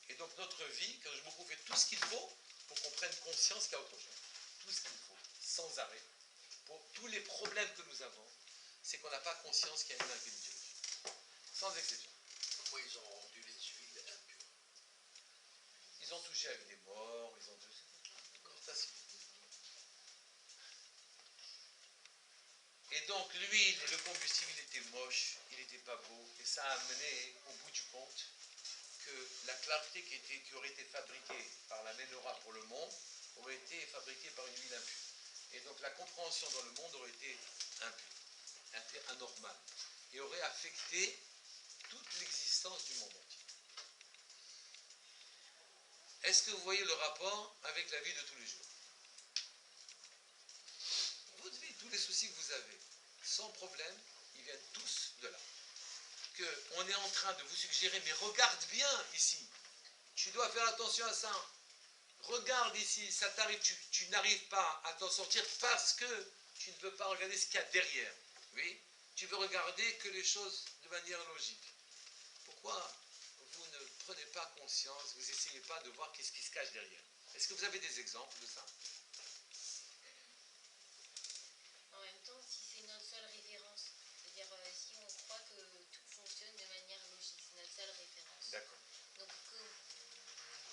Et donc notre vie, quand je me fait tout ce qu'il faut pour qu'on prenne conscience qu'il y a autre chose. Tout ce qu'il faut, sans arrêt. Pour tous les problèmes que nous avons, c'est qu'on n'a pas conscience qu'il y a une main qui nous dirige. Sans exception. Pourquoi ils ont rendu les huiles impures? Ils ont touché avec des morts, ils ont touché. Ça, et donc l'huile et le combustible, il était moche, il n'était pas beau, et ça a amené au bout du compte que la clarté qui aurait été fabriquée par la menorah pour le monde aurait été fabriquée par une huile impure. Et donc la compréhension dans le monde aurait été impure, anormale, et aurait affecté toute l'existence du monde entier. Est-ce que vous voyez le rapport avec la vie de tous les jours? Votre vie, tous les soucis que vous avez, sans problème, ils viennent tous de là. On est en train de vous suggérer, mais regarde bien ici, tu dois faire attention à ça. Regarde ici, ça t'arrive, tu n'arrives pas à t'en sortir parce que tu ne veux pas regarder ce qu'il y a derrière. Oui, tu veux regarder que les choses de manière logique. Pourquoi vous ne prenez pas conscience, vous n'essayez pas de voir qu'est-ce qui se cache derrière? Est-ce que vous avez des exemples de ça? En même temps, si c'est notre seule référence, c'est-à-dire si on croit que tout fonctionne de manière logique, c'est notre seule référence. D'accord. Donc,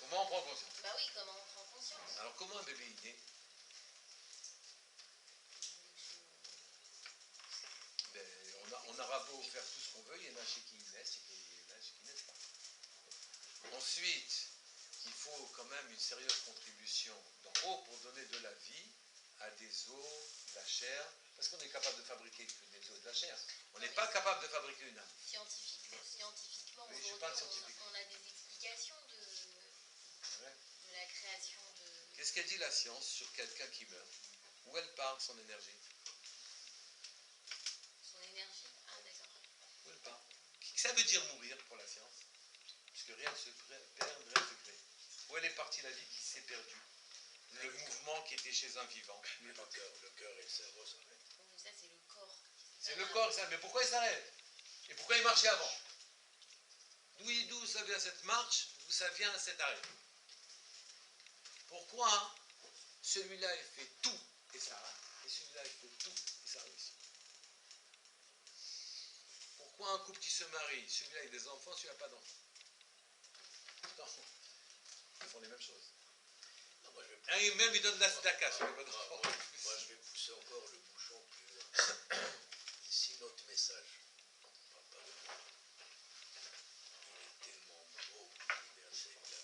Comment on prend conscience? bah oui, comment on prend conscience? Alors comment un bébé est né? Ben, on aura beau faire tout ce qu'on veut, il y en a chez qui ils naissent et il y en a chez qui ils naissent pas. Ensuite, il faut quand même une sérieuse contribution d'en haut pour donner de la vie à des os, de la chair, parce qu'on est capable de fabriquer des os et de la chair. On n'est pas capable de fabriquer une âme. Scientifiquement, Oui, je aujourd'hui, parle scientifique. on a des explications Ouais. de la création de... Qu'est-ce qu'elle dit la science sur quelqu'un qui meurt? Où elle part son énergie? son énergie. Ah, d'accord. Où elle part? Ça veut dire mourir pour la science, puisque rien ne se perd, rien ne se crée. Où elle est partie la vie qui s'est perdue? Le mouvement qui était chez un vivant. Le cœur et le cerveau s'arrêtent. Donc ça, c'est le corps. C'est le corps, ça. Mais pourquoi il s'arrête? Et pourquoi il marchait avant? D'où ça vient cette marche? D'où ça vient cet arrêt? Pourquoi celui-là il fait tout et ça rate, et celui-là il fait tout et ça réussit? Pourquoi un couple qui se marie, celui-là il a des enfants, celui-là pas d'enfants? Non, ils font les mêmes choses. Non, moi, je vais Et même ils donnent de la tzedaka, celui-là pas Moi, d'enfants. moi, je vais pousser encore le bouchon plus loin. Ici, notre message, on ne parle pas de moi. Il est tellement beau, universel, il a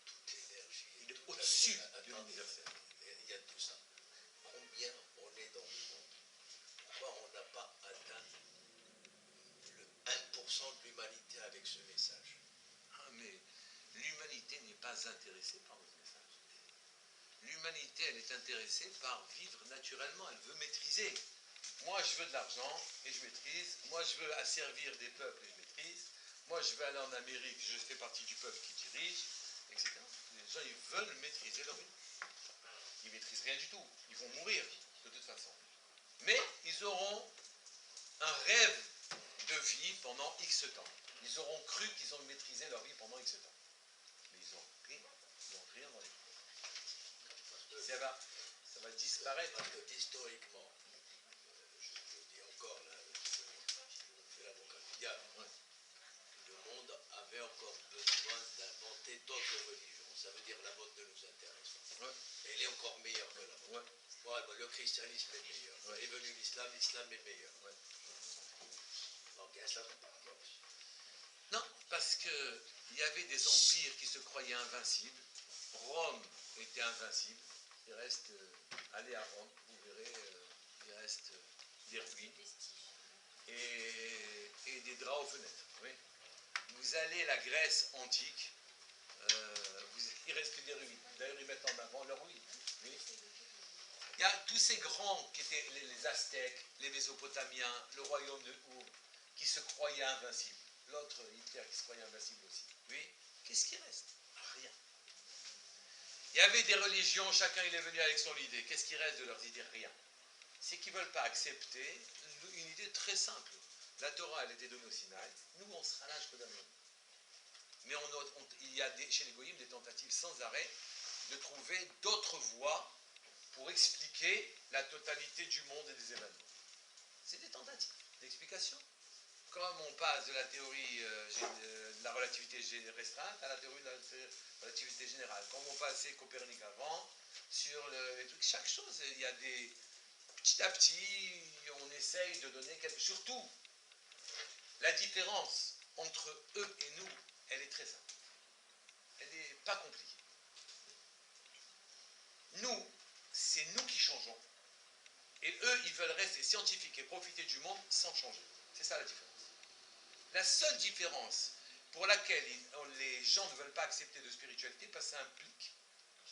toute l'énergie. Il est toute la au-dessus lumière. de Attendez, l'universel. il y a tout ça. Combien on est dans le monde? Pourquoi on n'a pas atteint le 1% de l'humanité avec ce message? Ah, mais l'humanité n'est pas intéressée par votre message. L'humanité, elle est intéressée par vivre naturellement, elle veut maîtriser. Moi, je veux de l'argent et je maîtrise. Moi, je veux asservir des peuples et je maîtrise. Moi, je veux aller en Amérique, je fais partie du peuple qui dirige, etc. Les gens, ils veulent maîtriser leur vie. Ils ne maîtrisent rien du tout. Ils vont mourir, de toute façon. Mais ils auront un rêve de vie pendant X temps. Ils auront cru qu'ils ont maîtrisé leur vie pendant X temps. Mais ils n'ont rien dans les vies. Ça va disparaître. Parce que historiquement, je dis encore, là, je fais l'avocat du diable, Ouais. le monde avait encore besoin d'inventer d'autres religions. Ça veut dire la vôtre ne nous intéresse pas. Ouais. Elle est encore meilleure que la vôtre. Ouais. Ouais, le christianisme est meilleur. Ouais. Est venu l'islam, l'islam est meilleur. Ouais. Donc, ça ne pas. Non, parce qu'il y avait des empires qui se croyaient invincibles. Rome était invincible. Il reste, allez à Rome, vous verrez, il reste des ruines et des draps aux fenêtres. Oui. Vous allez à la Grèce antique, il reste que des ruines. D'ailleurs, ils mettent en avant leurs ruines. Oui. Il y a tous ces grands qui étaient les Aztèques, les Mésopotamiens, le royaume de Our, qui se croyaient invincibles. L'autre, Hitler, qui se croyait invincible aussi. Oui. Qu'est-ce qui reste? Rien. Il y avait des religions, chacun il est venu avec son idée. Qu'est-ce qui reste de leurs idées? Rien. C'est qu'ils ne veulent pas accepter une idée très simple. La Torah, elle était donnée au Sinaï. Nous, on sera là jusqu'au dernier. Mais il y a chez les Goïms des tentatives sans arrêt de trouver d'autres voies pour expliquer la totalité du monde et des événements. C'est des tentatives d'explication. Comme on passe de la théorie de la relativité restreinte à la théorie de la relativité générale. Comme on passait Copernic avant, sur les trucs, chaque chose, il y a des... Petit à petit, on essaye de donner quelque... Surtout, la différence entre eux et nous, elle est très simple. Elle n'est pas compliquée. Nous, c'est nous qui changeons. Et eux, ils veulent rester scientifiques et profiter du monde sans changer. C'est ça la différence. La seule différence pour laquelle les gens ne veulent pas accepter de spiritualité, parce que ça implique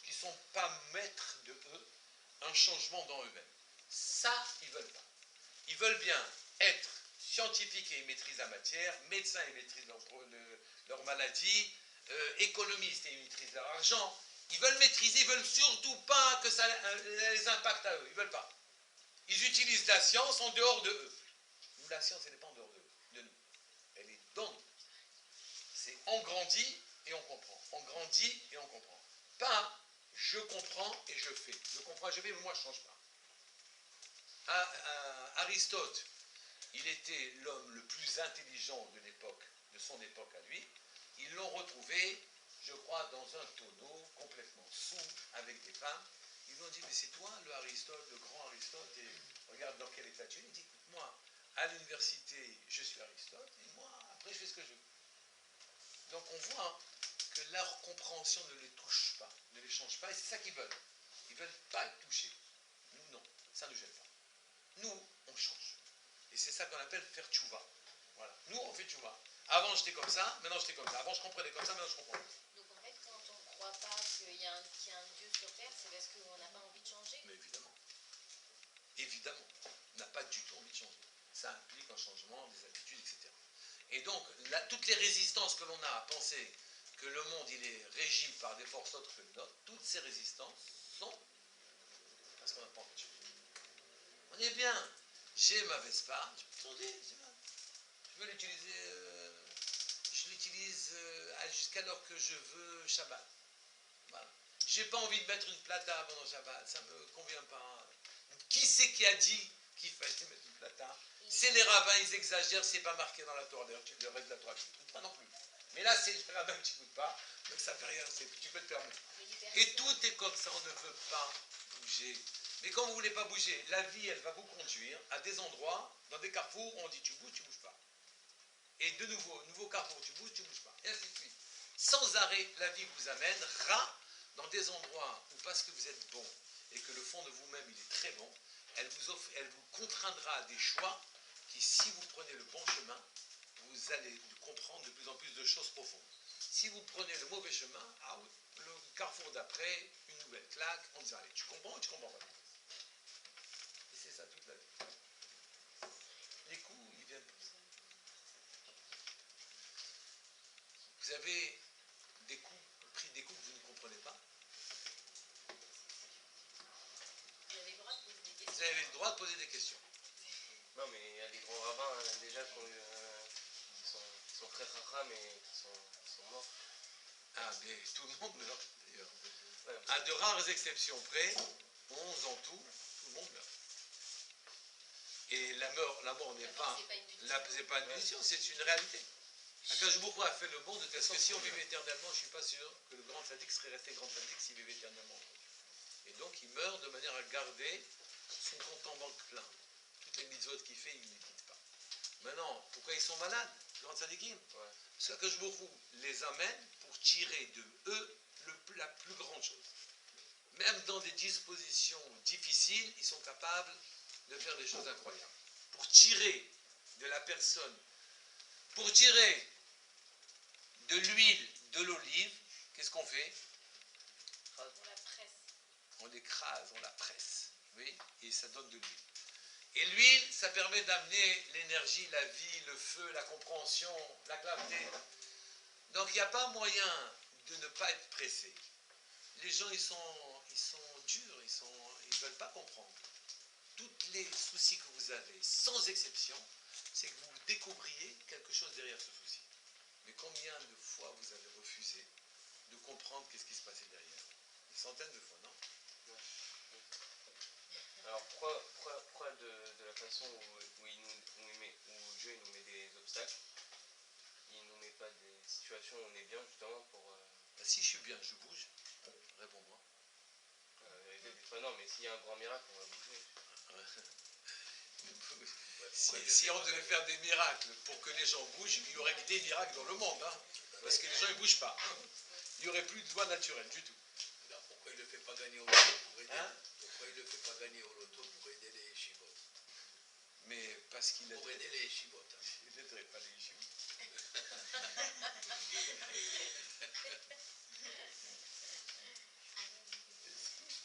qu'ils ne sont pas maîtres de eux, un changement dans eux-mêmes. Ça, ils ne veulent pas. Ils veulent bien être scientifiques et ils maîtrisent la matière, médecins et ils maîtrisent leur maladie, économistes et ils maîtrisent leur argent. Ils veulent maîtriser, ils ne veulent surtout pas que ça les impacte à eux. Ils ne veulent pas. Ils utilisent la science en dehors de eux. Nous, la science, elle n'est pas en dehors de nous. Elle est dans nous. C'est on grandit et on comprend. On grandit et on comprend. Pas je comprends et je fais. Je comprends et je fais, mais moi je ne change pas. Aristote, il était l'homme le plus intelligent de l'époque, de son époque à lui. Ils l'ont retrouvé, je crois, dans un tonneau complètement sous avec des femmes. Ils lui ont dit, mais c'est toi le Aristote, le grand Aristote, et regarde dans quel état tu es. Il dit, écoute, moi, à l'université, je suis Aristote, et moi, après, je fais ce que je veux. Donc on voit que leur compréhension ne les touche pas, ne les change pas, et c'est ça qu'ils veulent. Ils ne veulent pas être touchés. Nous, non, ça ne nous gêne pas. Nous, on change. Et c'est ça qu'on appelle faire tchouva. Voilà. Nous, on fait tchouva. Avant, j'étais comme ça, maintenant, j'étais comme ça. Avant, je comprenais comme ça, maintenant, je comprends. Donc en fait, quand on ne croit pas qu'il y a un Dieu sur Terre, c'est parce qu'on n'a pas envie de changer. Mais évidemment. Évidemment. On n'a pas du tout envie de changer. Ça implique un changement des habitudes, etc. Et donc, toutes les résistances que l'on a à penser que le monde, il est régi par des forces autres que les nôtres, toutes ces résistances sont parce qu'on n'a pas envie de changer. On est bien. J'ai ma Vespa, je veux l'utiliser, je l'utilise jusqu'à l'heure que je veux Shabbat. Voilà. J'ai pas envie de mettre une plata pendant Shabbat, ça me convient pas. Qui c'est qui a dit qu'il fallait mettre une plata? C'est les rabbins, ils exagèrent, c'est pas marqué dans la Torah. D'ailleurs, le reste de la Torah, tu n'écoutes pas non plus. Mais là, c'est les rabbins que tu n'écoutes pas, donc ça fait rien, tu peux te permettre. Et tout est comme ça, on ne veut pas bouger. Mais quand vous ne voulez pas bouger, la vie, elle va vous conduire à des endroits, dans des carrefours, où on dit tu bouges pas. Et de nouveau carrefour, tu bouges pas. Et ainsi de suite. Sans arrêt, la vie vous amènera dans des endroits où, parce que vous êtes bon, et que le fond de vous-même, il est très bon, elle vous contraindra à des choix qui, si vous prenez le bon chemin, vous allez comprendre de plus en plus de choses profondes. Si vous prenez le mauvais chemin, le carrefour d'après, une nouvelle claque, on dit allez, tu comprends ou tu comprends pas? Et c'est ça toute la vie. Les coups, ils viennent pour ça. Vous avez pris des coups que vous ne comprenez pas. Vous avez le droit de poser des questions. Vous avez le droit de poser des questions. Non, mais il y a des grands rabbins déjà qui sont très rares, mais qui sont morts. Ah, mais tout le monde meurt, d'ailleurs. Ouais, À de rares exceptions près, 11 en tout le monde meurt. Et la mort n'est pas, c'est pas une punition, c'est une réalité. Akadosh Baruch Hu a fait le monde de telle sorte que si on vivait éternellement, je ne suis pas sûr que le grand sadique serait resté grand sadique s'il vivait éternellement. Et donc il meurt de manière à garder son compte en banque plein. Toutes les mitzvot qu'il fait, il ne les quitte pas. Maintenant, pourquoi ils sont malades, les grands sadikim? Parce qu'Akadosh Baruch Hu les amène pour tirer de eux la plus grande chose. Même dans des dispositions difficiles, ils sont capables de faire des choses incroyables. Pour tirer de la personne, pour tirer de l'huile de l'olive, qu'est-ce qu'on fait? On la presse. On l'écrase, on la presse, oui, et ça donne de l'huile. Et l'huile, ça permet d'amener l'énergie, la vie, le feu, la compréhension, la clarté. Donc il n'y a pas moyen de ne pas être pressé. Les gens, ils sont durs, ils ne veulent pas comprendre. Tous les soucis que vous avez, sans exception, c'est que vous découvriez quelque chose derrière ce souci. Mais combien de fois vous avez refusé de comprendre qu'est-ce qui se passait derrière? Des centaines de fois, non? Alors pourquoi de la façon où Dieu nous met des obstacles, il ne nous met pas des situations où on est bien justement pour... Ben, si je suis bien, je bouge. Réponds-moi. Des fois non, mais s'il y a un grand miracle, on va bouger. Si on devait faire des miracles pour que les gens bougent, il y aurait que des miracles dans le monde, hein, parce que les gens ne bougent pas. Il n'y aurait plus de loi naturelle du tout. Alors, pourquoi il ne le fait pas gagner au loto pour aider, pourquoi il ne le fait pas gagner au loto pour aider les yeshivot? Mais parce qu'il Pour aider les yeshivot. Hein. Il n'aiderait pas les yeshivot.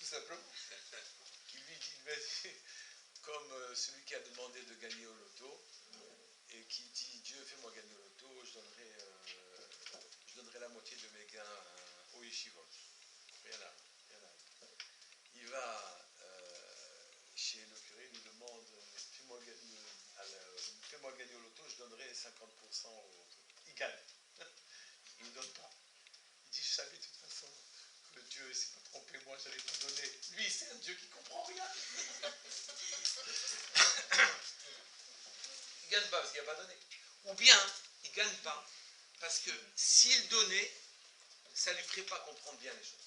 Tout simplement. Il va dire, comme celui qui a demandé de gagner au loto et qui dit Dieu fais-moi gagner au loto, je donnerai la moitié de mes gains au yeshivot. Rien à. Il va chez le curé, il lui demande fais-moi gagner au loto, je donnerai 50% au truc. Il gagne. Il ne donne pas. Il dit, je savais de toute façon que Dieu ne s'est pas trompé, moi je n'allais pas donner. Lui, c'est un Dieu qui ne comprend rien. Il ne gagne pas parce qu'il n'a pas donné. Ou bien, il ne gagne pas parce que s'il donnait, ça ne lui ferait pas comprendre bien les choses.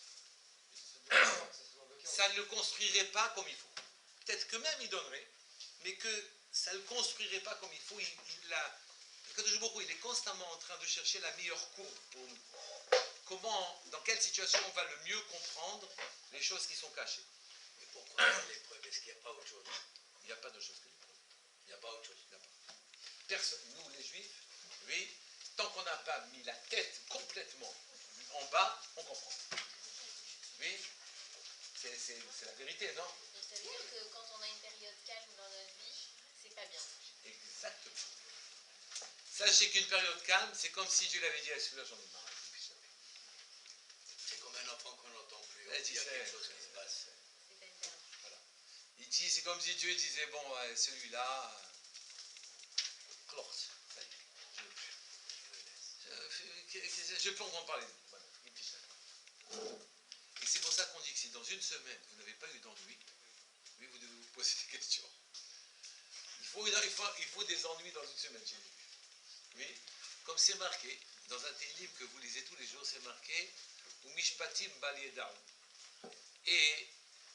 Ça ne le construirait pas comme il faut. Peut-être que même il donnerait, mais que ça ne le construirait pas comme il faut. Il est constamment en train de chercher la meilleure courbe pour nous. Comment, dans quelle situation on va le mieux comprendre les choses qui sont cachées. Mais pourquoi l'épreuve? Est-ce qu'il n'y a pas autre chose? Il n'y a pas d'autre chose que l'épreuve. Il n'y a pas autre chose. Il n'y a pas. Personne, nous les juifs, oui, tant qu'on n'a pas mis la tête complètement en bas, on comprend. Oui, c'est la vérité, non? Donc ça veut dire que quand on a une période calme dans notre vie, c'est pas bien. Exactement. Sachez qu'une période calme, c'est comme si Dieu l'avait dit à celui-là, j'en ai marre. C'est comme un enfant qu'on n'entend plus. Il y a quelque chose qui se passe. C'est pas une période. Voilà. Il dit, c'est comme si Dieu disait, bon, celui-là, ça y est, je veux plus. Je peux en parler. Voilà. Et c'est pour ça qu'on dit que si dans une semaine, vous n'avez pas eu d'ennui, oui, vous devez vous poser des questions. Il faut des ennuis dans une semaine chez vous. Oui, comme c'est marqué, dans un livre que vous lisez tous les jours, c'est marqué ou Mishpatim Bal Yedam. Et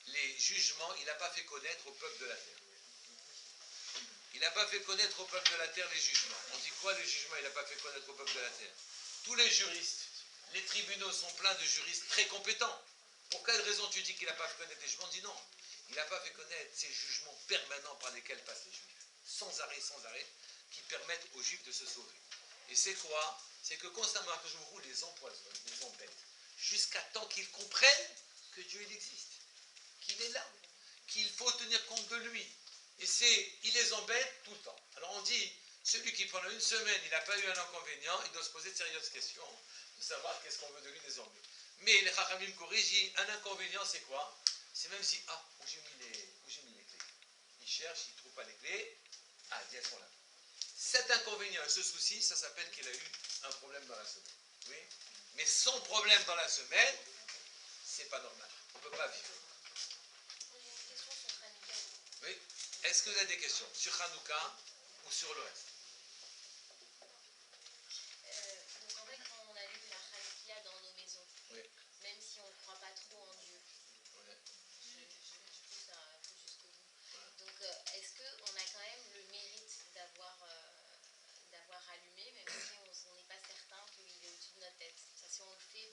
les jugements, il n'a pas fait connaître au peuple de la terre. Il n'a pas fait connaître au peuple de la terre les jugements. On dit quoi les jugements? Il n'a pas fait connaître au peuple de la terre. Tous les juristes, les tribunaux sont pleins de juristes très compétents. Pour quelle raison tu dis qu'il n'a pas fait connaître les jugements? On dit non. Il n'a pas fait connaître ces jugements permanents par lesquels passent les juifs. Sans arrêt, qui permettent aux juifs de se sauver. Et c'est quoi? C'est que constamment, je vous les empoisonne, les embête, jusqu'à temps qu'ils comprennent que Dieu il existe, qu'il est là, qu'il faut tenir compte de lui. Et il les embête tout le temps. Alors on dit, celui qui pendant une semaine, il n'a pas eu un inconvénient, il doit se poser de sérieuses questions, de savoir qu'est-ce qu'on veut de lui désormais. Mais les Chachamim corrigent, un inconvénient c'est quoi? C'est même si, où j'ai mis les clés. Il cherche, il ne trouve pas les clés, elles sont là. Cet inconvénient et ce souci, ça s'appelle qu'il a eu un problème dans la semaine. Oui? Mais son problème dans la semaine, c'est pas normal. On ne peut pas vivre. J'ai une question sur Hanouka. Oui? Est-ce que vous avez des questions sur Hanouka ou sur le reste? Donc en fait, quand on allume la Hanouka dans nos maisons, Oui. même si on ne croit pas trop en Dieu, Oui. je pousse un peu jusqu'au bout. Donc est-ce qu'on a quand même le mérite d'avoir allumé, même si on n'est pas certain qu'il est au-dessus de notre tête? Ça, si on le fait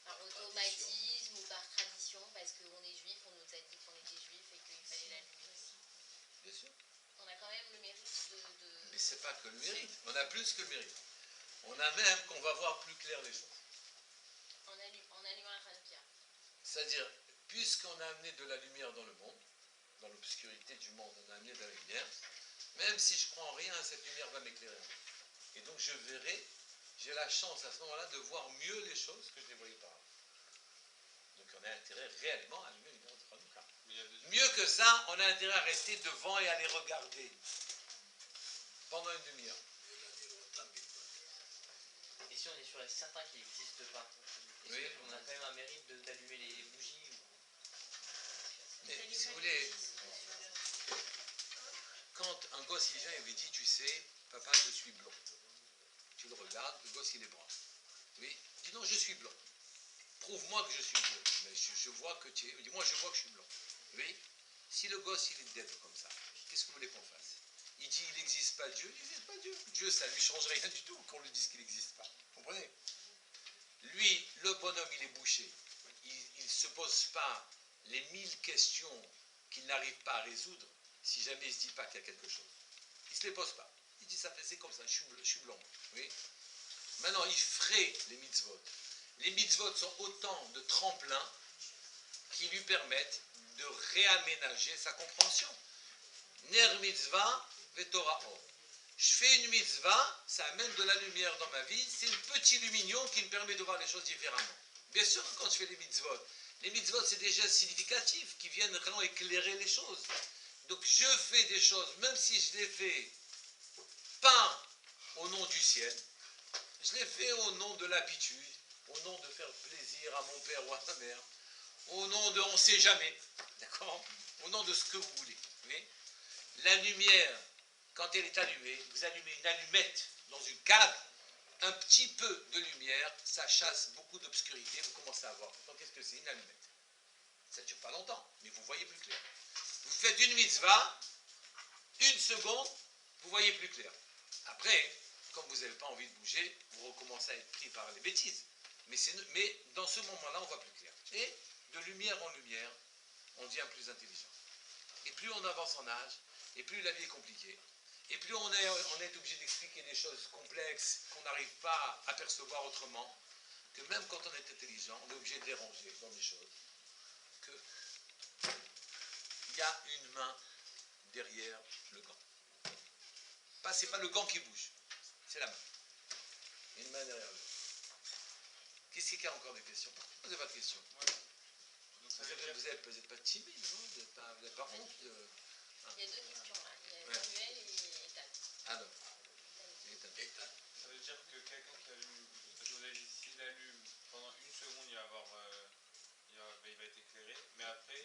par automatisme ou par tradition, parce qu'on est juif, on nous a dit qu'on était juif et qu'il fallait l'allumer. Bien sûr. On a quand même le mérite de... Mais c'est pas que le mérite. On a plus que le mérite. On a même qu'on va voir plus clair les choses. En allumant la Hanouka. C'est-à-dire, puisqu'on a amené de la lumière dans le monde, dans l'obscurité du monde, on a amené de la lumière, même si je crois en rien, cette lumière va m'éclairer. Et donc je verrai, j'ai la chance à ce moment-là de voir mieux les choses que je ne les voyais pas avant. Donc on a intérêt réellement à allumer une lumière de Hanouka. Mieux que ça, on a intérêt à rester devant et à les regarder pendant une demi-heure. Et si on est sûr et certain qu'il n'existe pas, est-ce Oui. qu'on a quand même un mérite d'allumer les bougies Mais si vous voulez, quand un gosse il vient et lui dit, tu sais, papa, je suis blanc. Tu le regardes, le gosse il est brun. Oui, il dit non, je suis blanc. Prouve-moi que je suis blanc. Mais je vois que tu es. Il dit, moi je vois que je suis blanc. Oui. Si le gosse il est dead comme ça, qu'est-ce que vous voulez qu'on fasse? Il dit, il n'existe pas Dieu, il n'existe pas Dieu. Dieu, ça ne lui change rien du tout qu'on lui dise qu'il n'existe pas. Vous comprenez? Lui, le bonhomme, il est bouché. Il ne se pose pas les 1000 questions qu'il n'arrive pas à résoudre si jamais il ne se dit pas qu'il y a quelque chose. Il ne se les pose pas. Il dit, ça fait, c'est comme ça, je suis blanc. Oui. Maintenant, il ferait les mitzvot. Les mitzvot sont autant de tremplins qui lui permettent de réaménager sa compréhension. Ner mitzvah vetora or. Je fais une mitzvah, ça amène de la lumière dans ma vie, c'est une petite luminion qui me permet de voir les choses différemment. Bien sûr que quand je fais les mitzvot c'est des gestes significatifs qui viennent vraiment éclairer les choses. Donc je fais des choses, même si je les fais pas au nom du ciel, je l'ai fait au nom de l'habitude, au nom de faire plaisir à mon père ou à ma mère, au nom de on ne sait jamais, d'accord? Au nom de ce que vous voulez. Vous voyez? La lumière, quand elle est allumée, vous allumez une allumette dans une cave, un petit peu de lumière, ça chasse beaucoup d'obscurité, vous commencez à voir. Pourtant, qu'est-ce que c'est? Une allumette. Ça ne dure pas longtemps, mais vous voyez plus clair. Vous faites une mitzvah, une seconde, vous voyez plus clair. Après, comme vous n'avez pas envie de bouger, vous recommencez à être pris par les bêtises. Mais dans ce moment-là, on voit plus clair. Et de lumière en lumière, on devient plus intelligent. Et plus on avance en âge, et plus la vie est compliquée, et plus on est obligé d'expliquer des choses complexes qu'on n'arrive pas à percevoir autrement, que même quand on est intelligent, on est obligé de les ranger dans des choses. Il y a une main derrière le gant. Ce n'est pas le gant qui bouge, c'est la main. Il y a une main derrière le gant. Qu'est-ce qu'il y a encore des questions? Vous n'avez pas de questions? Vous n'êtes pas timide, non? Vous n'avez pas honte de... Il y a deux questions là. Il y a Samuel et Ethan. Alors, ça veut dire que quelqu'un qui allume, je vous ai dit, s'il allume pendant une seconde, il va être éclairé, mais après,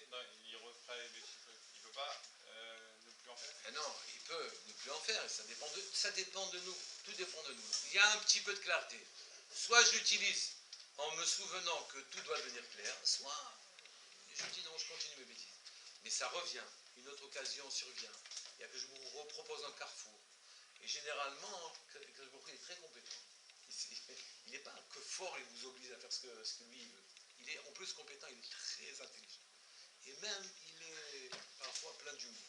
il refera les petits trucs. Il ne peut pas ne plus en faire? Non, il peut ne plus en faire, ça dépend de nous, tout dépend de nous. Il y a un petit peu de clarté. Soit j'utilise en me souvenant que tout doit devenir clair, soit je dis non, je continue mes bêtises. Mais ça revient, une autre occasion survient. Il y a que je vous repropose un carrefour. Et généralement, il est très compétent. Il n'est pas que fort et vous oblige à faire ce que lui il veut. Il est en plus compétent, il est très intelligent. Et même, il est parfois plein d'humour.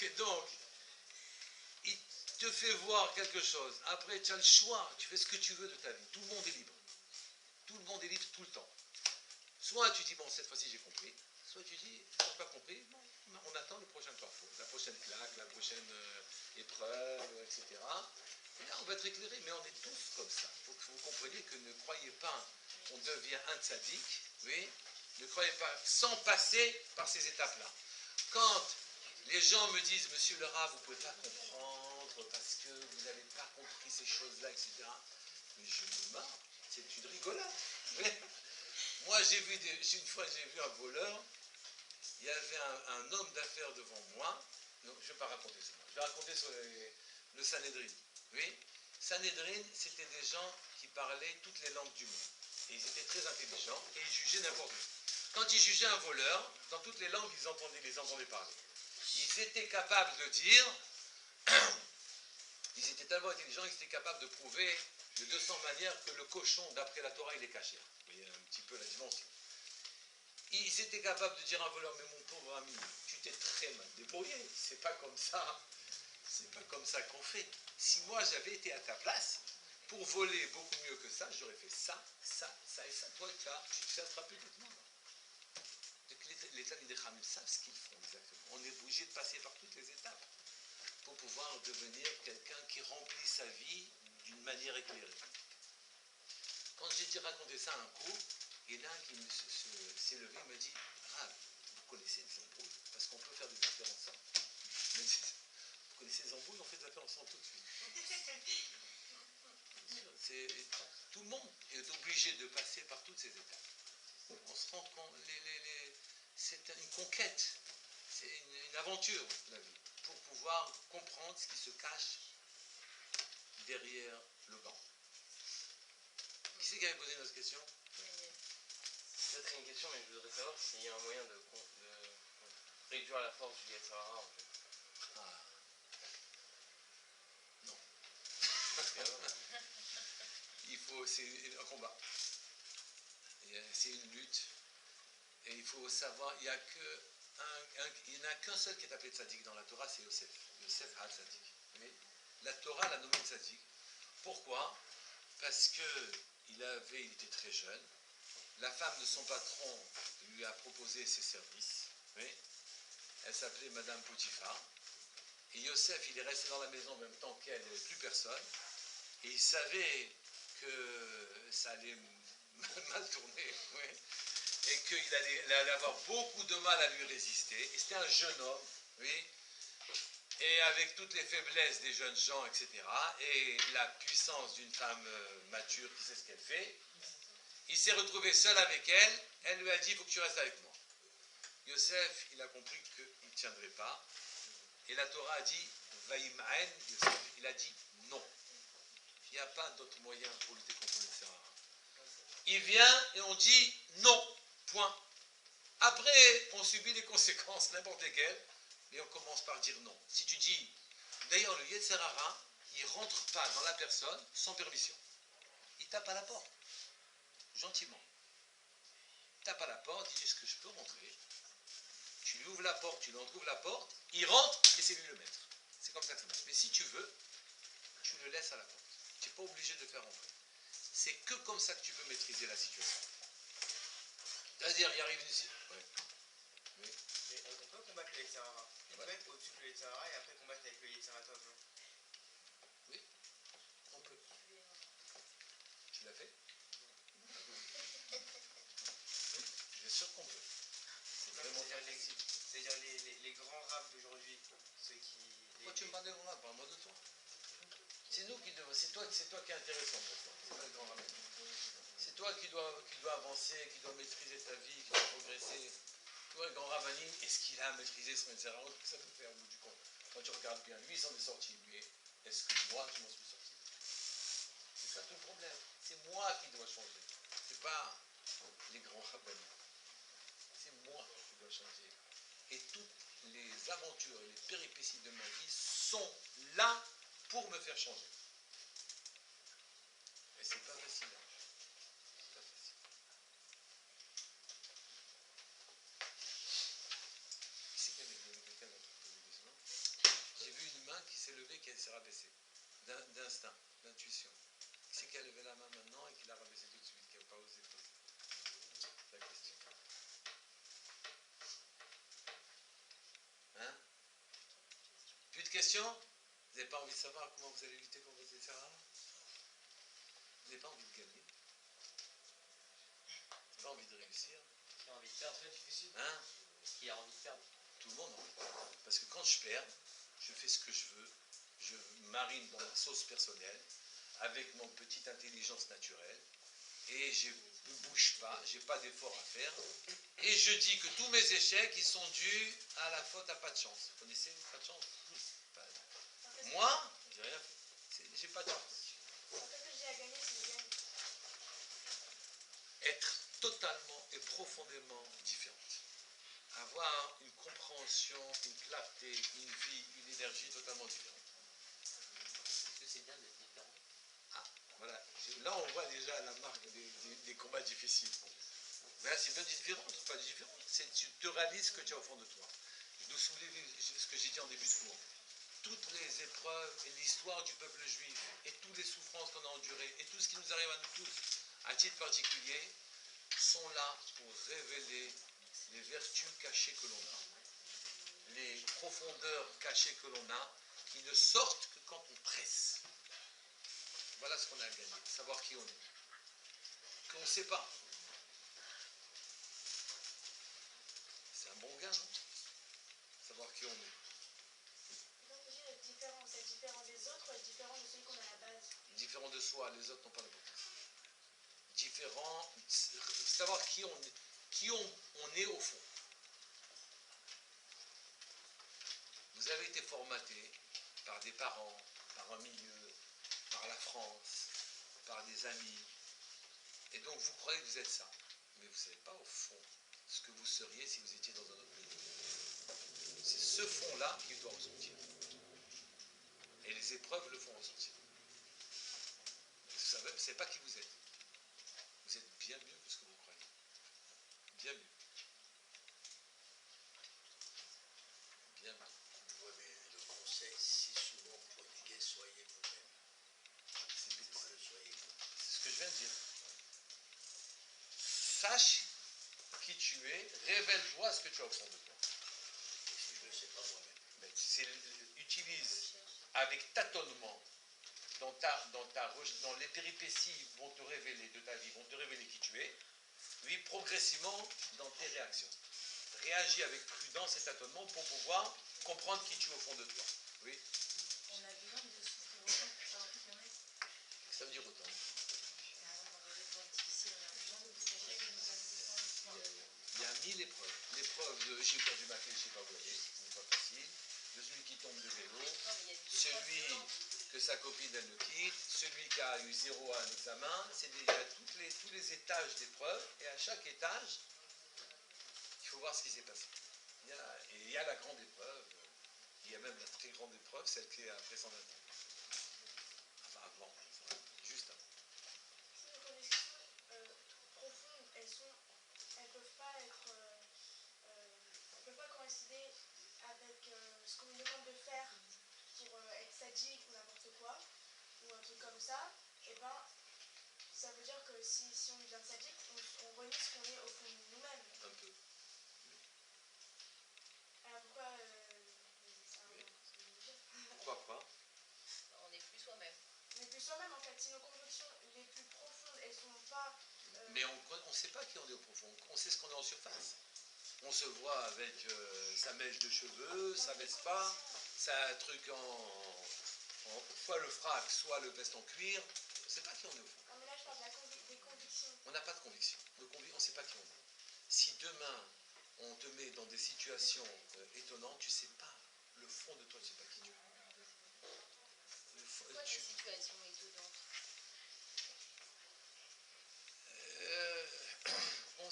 Et donc, il te fait voir quelque chose. Après, tu as le choix, tu fais ce que tu veux de ta vie. Tout le monde est libre. Tout le monde est libre tout le temps. Soit tu dis, bon, cette fois-ci j'ai compris. Soit tu dis, je n'ai pas compris. Bon, on attend le prochain carrefour, la prochaine claque, la prochaine épreuve, etc. Et là, on va être éclairé, mais on est tous comme ça. Il faut que vous compreniez que ne croyez pas qu'on devient un tzaddik, oui, ne croyez pas, sans passer par ces étapes-là. Quand les gens me disent, monsieur le Rav, vous ne pouvez pas comprendre parce que vous n'avez pas compris ces choses-là, etc. Mais je me marre, c'est une rigolade. Moi, une fois, j'ai vu un voleur, il y avait un homme d'affaires devant moi. Non, je ne vais pas raconter ça. Je vais raconter sur le Sanhédrin. Oui, Sanhédrin, c'était des gens qui parlaient toutes les langues du monde. Et ils étaient très intelligents et ils jugeaient n'importe où. Quand ils jugeaient un voleur, dans toutes les langues, ils les entendaient parler. Ils étaient capables de dire, ils étaient tellement intelligents qu'ils étaient capables de prouver de 200 manières que le cochon, d'après la Torah, il est caché. Vous voyez un petit peu la dimension. Ils étaient capables de dire à un voleur, mais mon pauvre ami, tu t'es très mal débrouillé, c'est pas comme ça qu'on fait. Si moi j'avais été à ta place, pour voler beaucoup mieux que ça, j'aurais fait ça, ça, ça et ça. Toi, tu te fais attraper complètement. Les Talmidei Chachamim savent ce qu'ils font exactement. On est obligé de passer par toutes les étapes pour pouvoir devenir quelqu'un qui remplit sa vie d'une manière éclairée. Quand j'ai dit raconter ça à un cours, il y en a un qui s'est levé et m'a dit, ah, vous connaissez les embrouilles, parce qu'on peut faire des affaires ensemble. Vous connaissez les embrouilles, on fait des affaires ensemble tout de suite. Tout le monde est obligé de passer par toutes ces étapes. On se rend compte, c'est une conquête, c'est une aventure, la vie, pour pouvoir comprendre ce qui se cache derrière le banc. Qui c'est qui avait posé notre question? Peut-être une question, mais je voudrais savoir s'il y a un moyen de réduire la force du Yetzer Hara, en fait. Ah. Non. C'est un combat. C'est une lutte. Et il faut savoir, il n'y en a qu'un seul qui est appelé tzaddik dans la Torah, c'est Yosef. Yosef ha-tzaddik. La Torah l'a nommé tzaddik. Pourquoi? Parce qu'il était très jeune. La femme de son patron lui a proposé ses services. Oui. Elle s'appelait Madame Potiphar. Et Yosef, il est resté dans la maison en même temps qu'elle, il n'y avait plus personne. Et il savait que ça allait mal tourner. Oui. Et qu'il allait avoir beaucoup de mal à lui résister. Et c'était un jeune homme. Oui. et avec toutes les faiblesses des jeunes gens, etc., et la puissance d'une femme mature qui sait ce qu'elle fait, il s'est retrouvé seul avec elle, elle lui a dit, il faut que tu restes avec moi. Yosef, il a compris qu'il ne tiendrait pas, et la Torah a dit, Vaïma'en, Yosef, il a dit non. Il n'y a pas d'autre moyen pour lutter contre le Sahara. Il vient et on dit non, point. Après, on subit les conséquences, n'importe lesquelles, mais on commence par dire non. Si tu dis, d'ailleurs, le Yetzer Hara, il ne rentre pas dans la personne sans permission. Il tape à la porte, gentiment. Il tape à la porte, il dit, est-ce que je peux rentrer? Tu lui ouvres la porte, tu lui entrouvres la porte, il rentre et c'est lui le maître. C'est comme ça que ça marche. Mais si tu veux, tu le laisses à la porte. Tu n'es pas obligé de le faire rentrer. C'est que comme ça que tu peux maîtriser la situation. C'est-à-dire, il arrive ici. Ouais. Oui. Mais on peut combattre le Yetzirara. On peut être au-dessus de le Yetzirara et après combattre avec le Yetziratov, non? Oui, on peut. Tu l'as fait? Bien sûr qu'on peut. C'est vraiment pas facile. C'est-à-dire les grands rabbes d'aujourd'hui, ceux qui... Pourquoi tu me parles des grands rabbins? Parle-moi de toi. C'est nous qui devons. C'est toi qui est intéressant pour toi. C'est pas les grands rabbins. C'est toi qui dois avancer, qui dois maîtriser ta vie, qui dois progresser. Toi, le grand rabbinim, est-ce qu'il a maîtrisé son etc. Ça peut faire au bout du compte. Quand tu regardes bien, lui, il s'en est sorti. Mais est-ce que moi, je m'en suis sorti? C'est ça tout le problème. C'est moi qui dois changer. C'est pas les grands rabbinim. C'est moi qui dois changer. Et toutes les aventures et les péripéties de ma vie sont là pour me faire changer. Et c'est pas facile. C'est pas facile. Qui c'est qui avait levé quelqu'un dans le besoin? J'ai vu une main qui s'est levée et qui s'est rabaissée. D'instinct, d'intuition. Qui c'est qui a levé la main maintenant et qui l'a rabaissée tout de suite, qui n'a pas osé poser la question? Hein? Plus de questions? Vous n'avez pas envie de savoir comment vous allez lutter contre vos etc. Vous n'avez pas envie de gagner? Vous n'avez pas envie de réussir? Qui a envie de perdre, c'est difficile. Hein? Qui a envie de perdre? Tout le monde a envie de perdre. Parce que quand je perds, je fais ce que je veux, je marine dans ma sauce personnelle, avec mon petite intelligence naturelle, et je ne bouge pas, je n'ai pas d'effort à faire, et je dis que tous mes échecs, ils sont dus à la faute à pas de chance. Vous connaissez pas de chance? Moi, j'ai rien fait. J'ai pas de chance. En fait, que j'ai à gagner si je gagne. Être totalement et profondément différente. Avoir une compréhension, une clarté, une vie, une énergie totalement différente. Est-ce que c'est bien d'être différent? Ah, voilà. Là, on voit déjà la marque des combats difficiles. Mais là, c'est bien différent, c'est pas différent. Tu te réalises ce que tu as au fond de toi. Nous soulever ce que j'ai dit en début de cours. Toutes les épreuves et l'histoire du peuple juif et toutes les souffrances qu'on a endurées et tout ce qui nous arrive à nous tous, à titre particulier, sont là pour révéler les vertus cachées que l'on a, les profondeurs cachées que l'on a, qui ne sortent que quand on presse. Voilà ce qu'on a à gagner, savoir qui on est. Qu'on ne sait pas. C'est un bon gain, non? Savoir qui on est. Donc, j'ai être différent, c'est être différent des autres ou être différent de celui qu'on a à la base. Différent de soi, les autres n'ont pas d'importance. Différent, savoir qui on est au fond. Vous avez été formaté par des parents, par un milieu, par la France, par des amis, et donc vous croyez que vous êtes ça, mais vous ne savez pas au fond ce que vous seriez si vous étiez dans un autre pays. C'est ce fond-là qui doit ressortir. Et les épreuves le font ressortir. Vous ne savez pas qui vous êtes. Vous êtes bien mieux que ce que vous croyez. Bien mieux. Bien mieux. Oui, mais le conseil si souvent prodigué, soyez vous-même. C'est pas le soyez vous. C'est ce que je viens de dire. Sache qui tu es, révèle-toi ce que tu as au fond de toi. Et si je ne le sais pas moi-même. Mais utilise avec tâtonnement dans les péripéties vont te révéler de ta vie, vont te révéler qui tu es, vis progressivement dans tes réactions. Réagis avec prudence et tâtonnement pour pouvoir comprendre qui tu es au fond de toi. Oui. On a besoin de souffrir autant pour savoir qui on est. Ça veut dire autant. Dans des épreuves difficiles, on a besoin de Sachez que nous sommes Il y a 1000 épreuves. L'épreuve de j'ai perdu ma clé, je ne sais pas où elle est, ce n'est pas facile. De celui qui tombe de vélo, Non, mais il y a des celui épreuves violentes. que sa copine elle le quitte, celui qui a eu 0 à un examen, il y a tous les étages d'épreuves, et à chaque étage, il faut voir ce qui s'est passé. Et il y a la grande épreuve, il y a même la très grande épreuve, celle qui est après 120 ans. Enfin avant, juste avant. Si nos convictions profondes, elles peuvent pas être, elles peuvent pas coïncider avec ce qu'on nous demande de faire pour être sadique ou n'importe quoi, ou un truc comme ça, et ben ça veut dire que si on devient sadique, on renie ce qu'on est au fond de nous-mêmes. Un peu. Alors pourquoi ça Oui. ça veut dire Pourquoi pas? On n'est plus soi-même. Mais plus soi-même en fait, si nos convictions les plus profondes, elles sont pas... Mais on ne sait pas qui on est au profond, on sait ce qu'on est en surface. On se voit avec sa mèche de cheveux, sa Vespa, sa truc soit le frac, soit le veste en cuir. On ne sait pas qui on est au fond. Non mais là je parle de des convictions. On n'a pas de conviction. On ne sait pas qui on est. Si demain on te met dans des situations étonnantes, tu ne sais pas. Le fond de toi, tu ne sais pas qui tu es. Pourquoi des situations étonnantes? On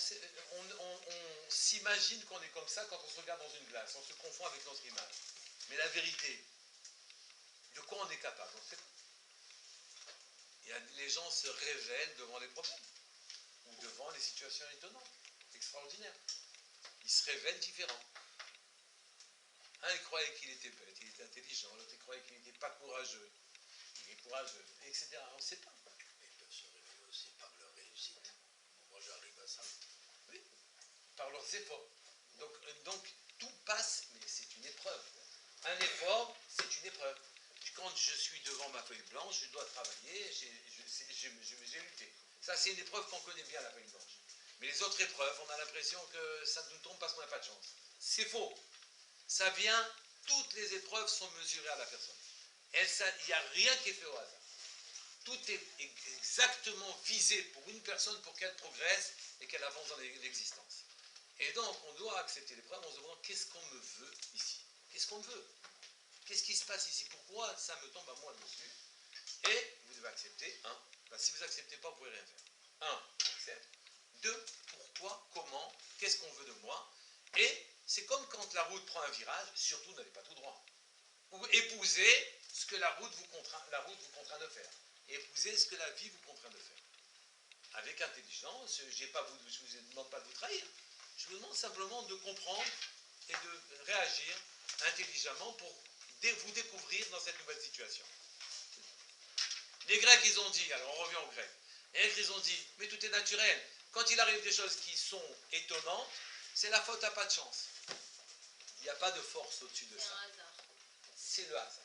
s'imagine qu'on est comme ça quand on se regarde dans une glace. On se confond avec notre image. Mais la vérité, de quoi on est capable, on ne sait pas. Les gens se révèlent devant les problèmes ou devant les situations étonnantes, extraordinaires. Ils se révèlent différents. Un, il croyait qu'il était bête, il était intelligent. L'autre, il croyait qu'il n'était pas courageux. Il est courageux, etc. On ne sait pas. Ils peuvent se révéler aussi par leur réussite. Moi, j'arrive à ça. Oui, par leurs efforts. Donc tout passe, mais c'est une épreuve. Un effort, c'est une épreuve. Quand je suis devant ma feuille blanche, je dois travailler, j'ai lutté. Ça, c'est une épreuve qu'on connaît bien, la feuille blanche. Mais les autres épreuves, on a l'impression que ça nous tombe parce qu'on n'a pas de chance. C'est faux. Ça vient, toutes les épreuves sont mesurées à la personne. Il n'y a rien qui est fait au hasard. Tout est exactement visé pour une personne pour qu'elle progresse et qu'elle avance dans l'existence. Et donc, on doit accepter l'épreuve en se demandant qu'est-ce qu'on me veut ici? Qu'est-ce qu'on me veut? Qu'est-ce qui se passe ici? Pourquoi ça me tombe à moi dessus? Et vous devez accepter, un, si vous n'acceptez pas, vous ne pouvez rien faire. Un, j'accepte. Deux, pourquoi, comment, qu'est-ce qu'on veut de moi? Et c'est comme quand la route prend un virage, surtout n'allez pas tout droit. Ou épousez ce que la route vous contraint de faire. Épousez ce que la vie vous contraint de faire. Avec intelligence, je ne vous demande pas de vous trahir. Je vous demande simplement de comprendre et de réagir intelligemment pour vous découvrir dans cette nouvelle situation. Les Grecs, ils ont dit, alors on revient aux Grecs, les Grecs, ils ont dit, mais tout est naturel. Quand il arrive des choses qui sont étonnantes, c'est la faute à pas de chance. Il n'y a pas de force au-dessus de ça. C'est un hasard. C'est le hasard.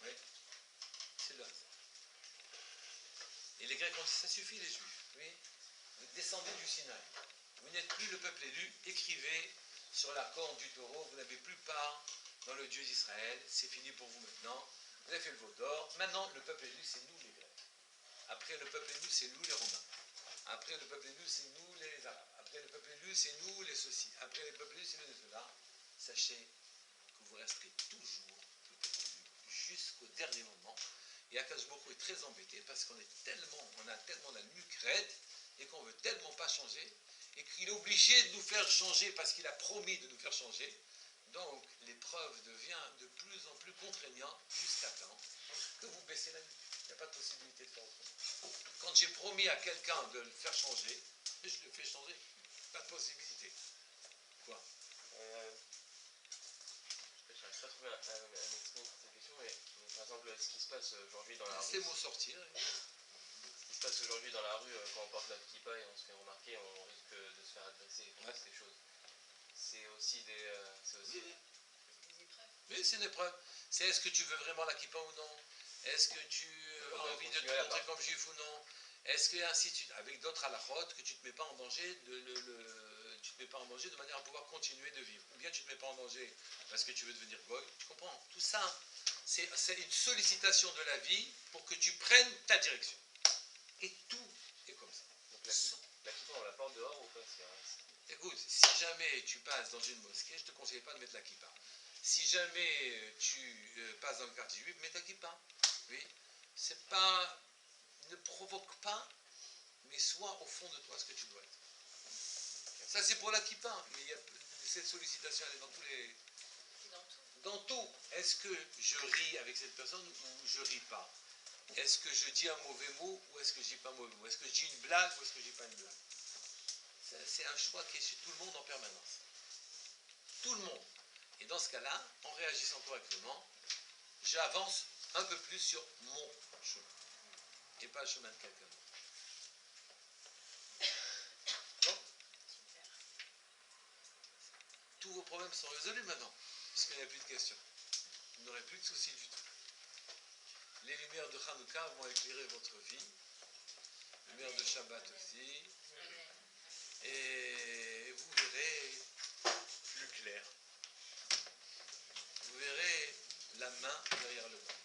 Oui, c'est le hasard. Et les Grecs ont dit, ça suffit les Juifs. Oui, vous descendez du Sinaï. Vous n'êtes plus le peuple élu, écrivez sur la corne du taureau, vous n'avez plus part dans le Dieu d'Israël, c'est fini pour vous maintenant. Vous avez fait le veau d'or. Maintenant, le peuple élu, c'est nous les Grecs. Après, le peuple élu, c'est nous les Romains. Après, le peuple élu, c'est nous les Arabes. Après, le peuple élu, c'est nous les ceci. Après, le peuple élu, c'est nous les cela. Sachez que vous resterez toujours le peuple élu jusqu'au dernier moment. Et Akash Boko est très embêté parce qu'on a tellement la nuque raide et qu'on ne veut tellement pas changer et qu'il est obligé de nous faire changer parce qu'il a promis de nous faire changer. Donc l'épreuve devient de plus en plus contraignante jusqu'à temps que vous baissez la nuque. Il n'y a pas de possibilité de faire autrement. Quand j'ai promis à quelqu'un de le faire changer, je le fais changer. Pas de possibilité. Quoi? Je n'arrive pas à trouver un extrait de cette question, mais par exemple, ce qui se passe aujourd'hui dans la rue. Laissez mots sortir. Ce qui se passe aujourd'hui dans la rue, quand on porte la kippa et on se fait remarquer, on risque de se faire agresser et toutes ces choses. C'est aussi des. Oui. Des épreuves. Oui, c'est une épreuve. C'est est-ce que tu veux vraiment la kippa ou non? Est-ce que tu as envie de te montrer comme juif ou non? Est-ce que ainsi de suite, avec d'autres halakhot, que tu ne te mets pas en danger tu ne te mets pas en danger de manière à pouvoir continuer de vivre. Ou bien tu ne te mets pas en danger parce que tu veux devenir goy. Tu comprends? Tout ça, c'est une sollicitation de la vie pour que tu prennes ta direction. Et tout est comme ça. Donc la kippa, on la porte dehors ou pas? Écoute, si jamais tu passes dans une mosquée, je ne te conseille pas de mettre la kippa. Si jamais tu passes dans le quartier juif, mets ta kippa. Oui. C'est pas... Ne provoque pas, mais sois au fond de toi ce que tu dois être. Ça, c'est pour la kippa. Mais cette sollicitation, elle est dans tous les... C'est dans tout. Dans tout. Est-ce que je ris avec cette personne ou je ris pas? Est-ce que je dis un mauvais mot ou est-ce que je dis pas un mauvais mot? Est-ce que je dis une blague ou est-ce que je dis pas une blague? C'est un choix qui est chez tout le monde en permanence. Tout le monde. Et dans ce cas-là, en réagissant correctement, j'avance un peu plus sur mon chemin. Et pas le chemin de quelqu'un d'autre. Bon. Tous vos problèmes sont résolus maintenant, puisqu'il n'y a plus de questions. Vous n'aurez plus de soucis du tout. Les lumières de Hanouka vont éclairer votre vie. Les lumières de Shabbat aussi. Et vous verrez plus clair. Vous verrez la main derrière le bas.